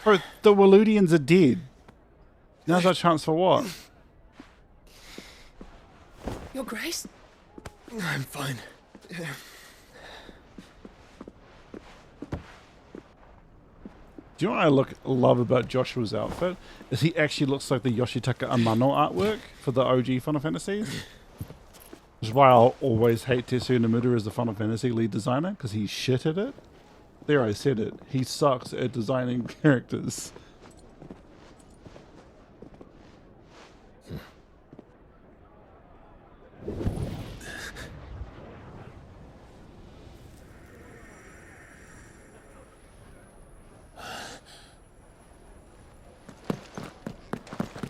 Bro, the Waloedians are dead. Now's our chance for what? Your Grace? I'm fine. Do you know what I love about Joshua's outfit? Is he actually looks like the Yoshitaka Amano artwork for the OG Final Fantasies. Which is why I'll always hate Tetsuya Nomura as the Final Fantasy lead designer, because he's shit at it. There, I said it. He sucks at designing characters.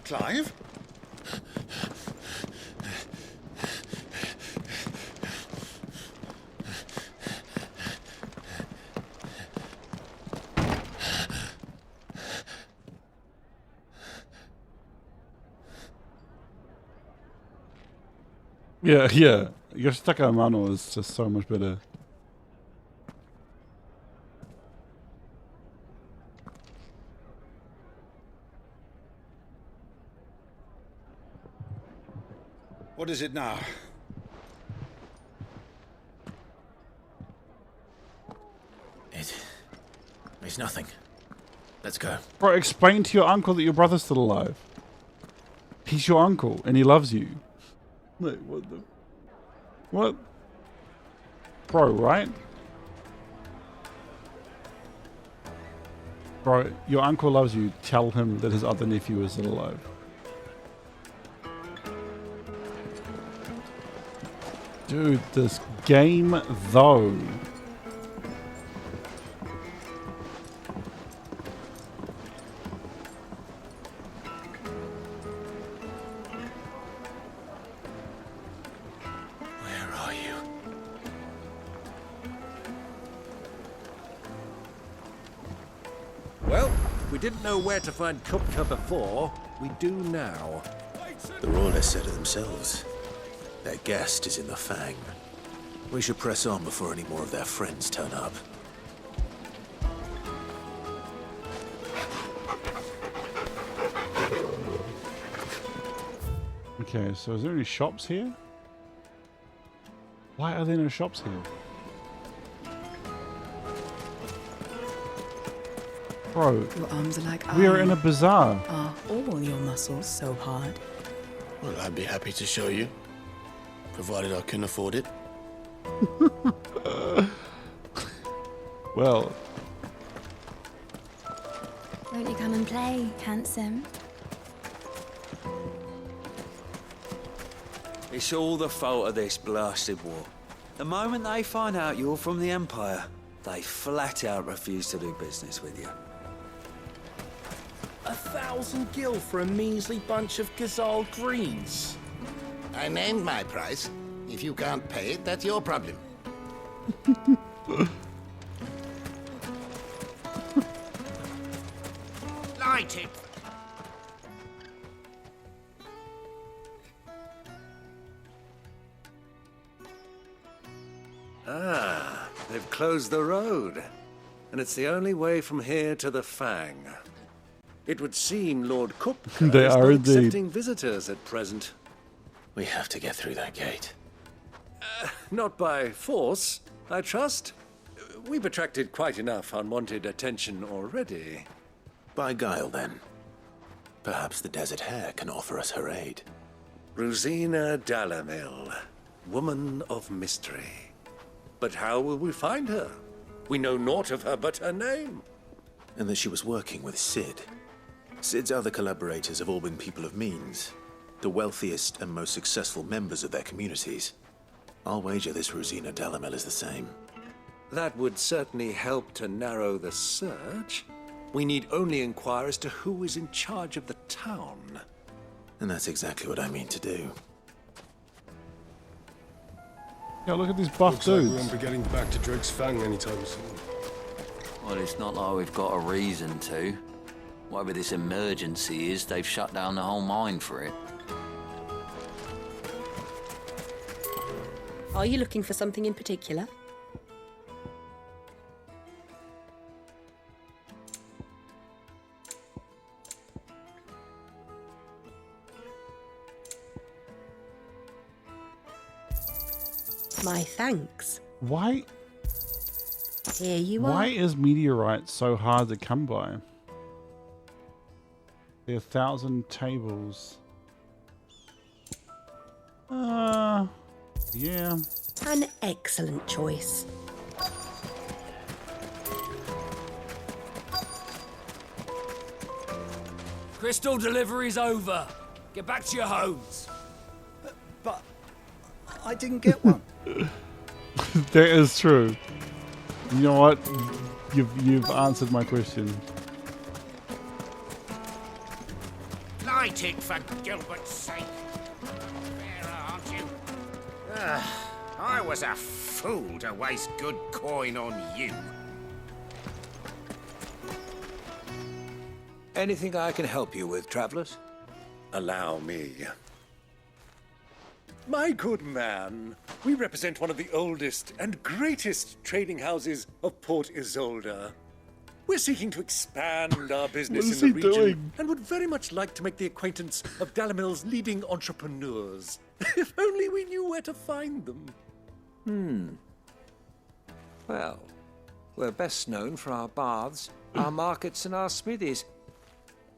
Clive? Yeah, yeah. Yoshitaka Amano is just so much better. What is it now? It's nothing. Let's go. Bro, explain to your uncle that your brother's still alive. He's your uncle and he loves you. Wait, what the... What? Bro, right? Bro, your uncle loves you. Tell him that his other nephew is still alive. Dude, this game, though. Where are you? Well, we didn't know where to find Kupka before. We do now. The Royalists said it themselves. Their guest is in the Fang. We should press on before any more of their friends turn up. Okay, so is there any shops here? Why are there no shops here? Bro, Your arms are like we are iron. in a bazaar. Are all your muscles so hard? Well, I'd be happy to show you. Provided I can afford it. Well. Won't you come and play, handsome? It's all the fault of this blasted war. The moment they find out you're from the Empire, they flat out refuse to do business with you. 1,000 gil for a measly bunch of Gazal greens. I named my price. If you can't pay it, that's your problem. Light it! Ah, they've closed the road. And it's the only way from here to the Fang. It would seem Lord Kupka They is are not indeed. accepting visitors at present. We have to get through that gate. Not by force, I trust. We've attracted quite enough unwanted attention already. By guile, then. Perhaps the Desert Hare can offer us her aid. Rosina Dalamil, woman of mystery. But how will we find her? We know naught of her but her name. And that she was working with Sid. Sid's other collaborators have all been people of means, the wealthiest and most successful members of their communities. I'll wager this Rosina Dalamil is the same. That would certainly help to narrow the search. We need only inquire as to who is in charge of the town. And that's exactly what I mean to do. Yeah, look at these buff Looks like dudes. we won't be getting back to Drake's Fang anytime soon. Well, it's not like we've got a reason to. Whatever this emergency is, they've shut down the whole mine for it. Are you looking for something in particular? My thanks. Why? Here you Why are. is meteorite so hard to come by? There are 1,000 tables. Yeah. An excellent choice. Crystal delivery's over. Get back to your homes. But I didn't get one. That is true. You know what? You've answered my question. Light it for Gilbert's sake. Fairer, aren't you? I was a fool to waste good coin on you. Anything I can help you with, travelers? Allow me. My good man, we represent one of the oldest and greatest trading houses of Port Isolde. We're seeking to expand our business in the region and would very much like to make the acquaintance of Dalamil's leading entrepreneurs. If only we knew where to find them. Well, we're best known for our baths, our markets, and our smithies.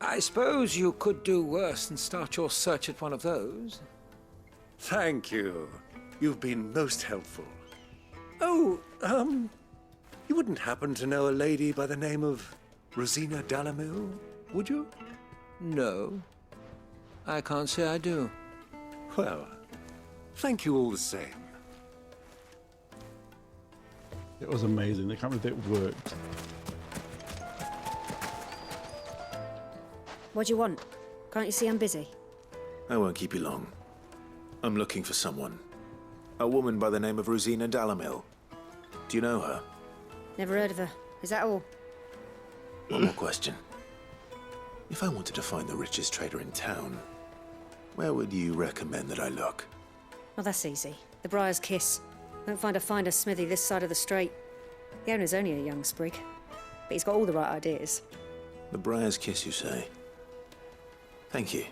I suppose you could do worse than start your search at one of those. Thank you. You've been most helpful. Oh, you wouldn't happen to know a lady by the name of Rosina Dalamil, would you? No, I can't say I do. Well, thank you all the same. It was amazing. I can't believe that worked. What do you want? Can't you see I'm busy? I won't keep you long. I'm looking for someone. A woman by the name of Rosina Dalamil. Do you know her? Never heard of her. Is that all? One more question. If I wanted to find the richest trader in town, where would you recommend that I look? Well, that's easy. The Briar's Kiss. Won't find a finer smithy this side of the strait. The owner's only a young sprig, but he's got all the right ideas. The Briar's Kiss, you say? Thank you.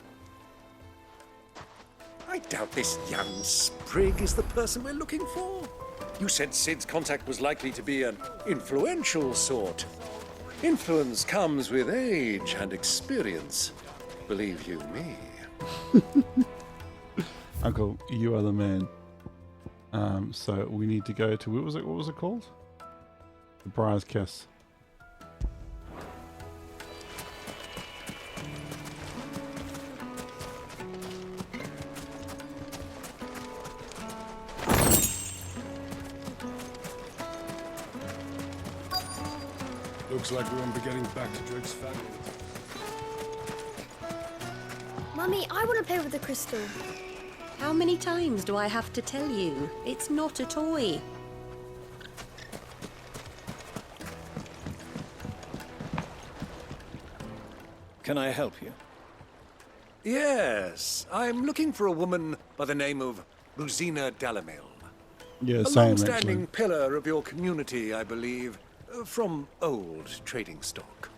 I doubt this young sprig is the person we're looking for. You said Sid's contact was likely to be an influential sort. Influence comes with age and experience. Believe you me. Uncle, you are the man. So we need to go to, what was it called? The Briar's Kiss. Looks like we won't be getting back to Drake's family. Mummy, I want to play with the crystal. How many times do I have to tell you? It's not a toy. Can I help you? Yes, I'm looking for a woman by the name of Rosina Dalamil. Yeah, a same long-standing actually. pillar of your community, I believe, from old trading stock.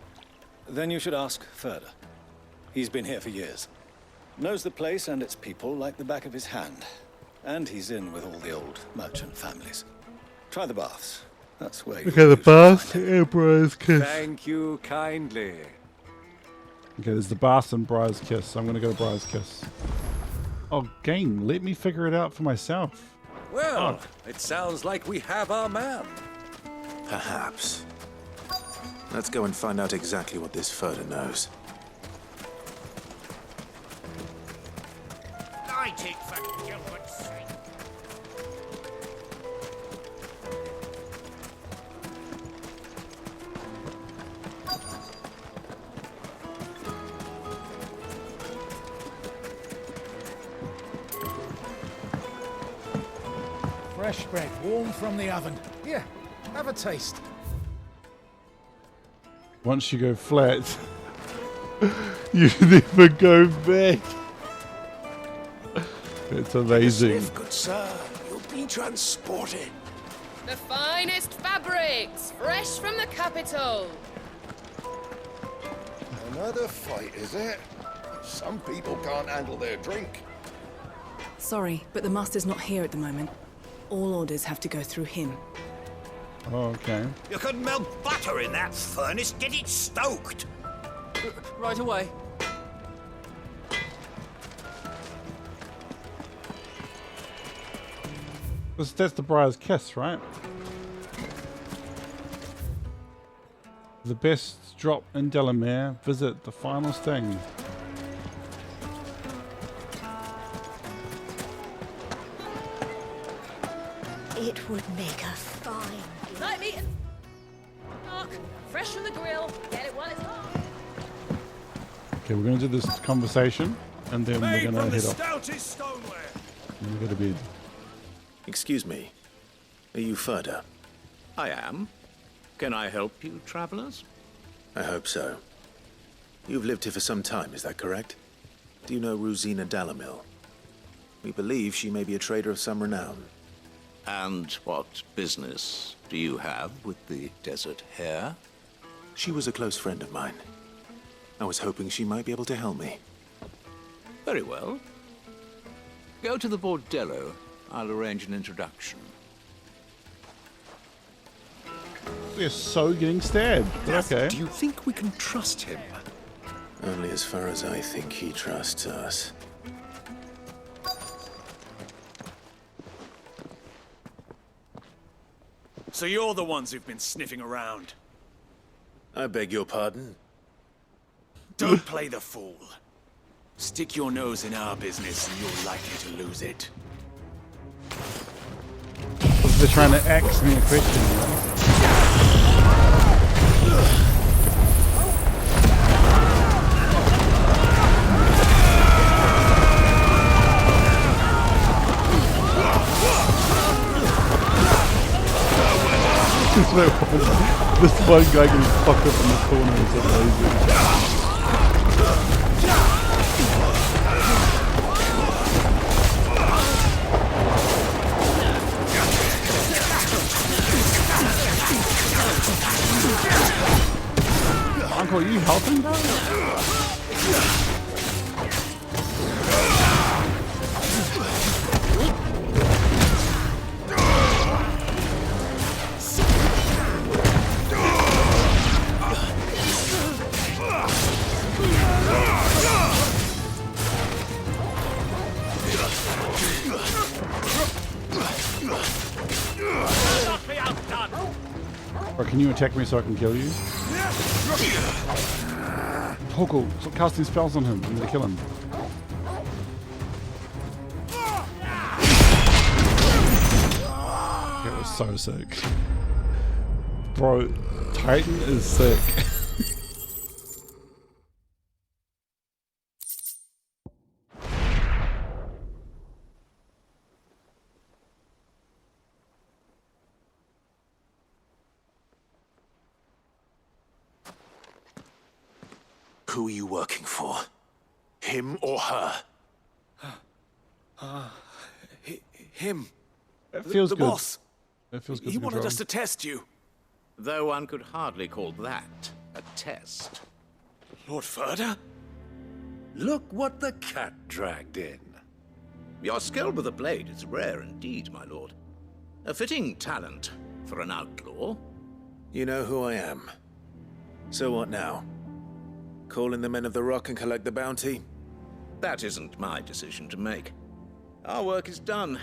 Then you should ask further. He's been here for years. Knows the place and its people like the back of his hand. And he's in with all the old merchant families. Try the baths. That's where you Okay, the bath and Briar's Kiss. Thank you kindly. Okay, there's the bath and Briar's Kiss. So I'm going to go to Briar's Kiss. Oh, game, let me figure it out for myself. Well, it sounds like we have our man. Perhaps. Let's go and find out exactly what this Furter knows. Light it for Gilbert's sake. Fresh bread, warm from the oven. Here, have a taste. Once you go flat, you never go back. It's amazing. Sniff, good sir. You'll be transported. The finest fabrics, fresh from the capital. Another fight, is it? Some people can't handle their drink. Sorry, but the master's not here at the moment. All orders have to go through him. Oh, okay. You could melt butter in that furnace. Get it stoked. Right away. That's the Briar's Kiss, right? The best drop in Delamere. Visit the final sting. It would make a fine. Light meat and dark, fresh from the grill. Get it while it's hot. Okay, we're going to do this conversation, and then we're going to head off. stoutest stoneware. And we go to bed. Excuse me. Are you Furter? I am. Can I help you, travelers? I hope so. You've lived here for some time, is that correct? Do you know Rosina Dalamil? We believe she may be a trader of some renown. And what business do you have with the desert hare? She was a close friend of mine. I was hoping she might be able to help me. Very well. Go to the bordello. I'll arrange an introduction. We're so getting stabbed. Okay. Do you think we can trust him? Only as far as I think he trusts us. So you're the ones who've been sniffing around. I beg your pardon? Don't play the fool. Stick your nose in our business and you're likely to lose it. They're trying to ask me a question. This one guy getting fucked up in the corner is amazing. Uncle, are you helping though? Or can you attack me so I can kill you? Torgal, stop casting spells on him. I'm gonna kill him. That was so sick. Bro, Titan is sick. Who are you working for? Him or her? Him. It feels the good. boss. It feels good. He wanted us to test you. Though one could hardly call that a test. Lord Ferda? Look what the cat dragged in. Your skill with the blade is rare indeed, my lord. A fitting talent for an outlaw. You know who I am. So what now? Call in the Men of the Rock and collect the bounty? That isn't my decision to make. Our work is done.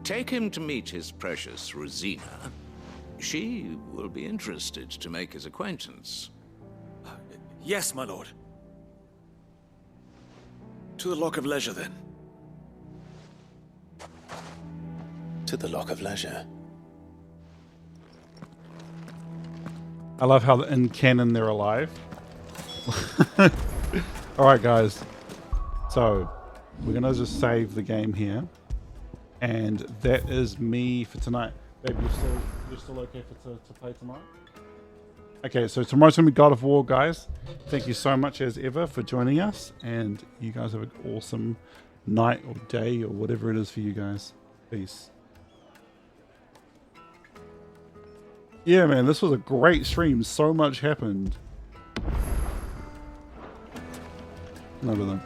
Take him to meet his precious Rosina. She will be interested to make his acquaintance. Yes, my lord. To the Lock of Leisure, then. To the Lock of Leisure. I love how in canon they're alive. Alright guys, so we're gonna just save the game here, and that is me for tonight. Babe, you're still okay to play tonight? Okay, so tomorrow's gonna be God of War, guys. Thank you so much as ever for joining us, and you guys have an awesome night or day or whatever it is for you guys. Peace. Yeah, man, this was a great stream. So much happened. Over there.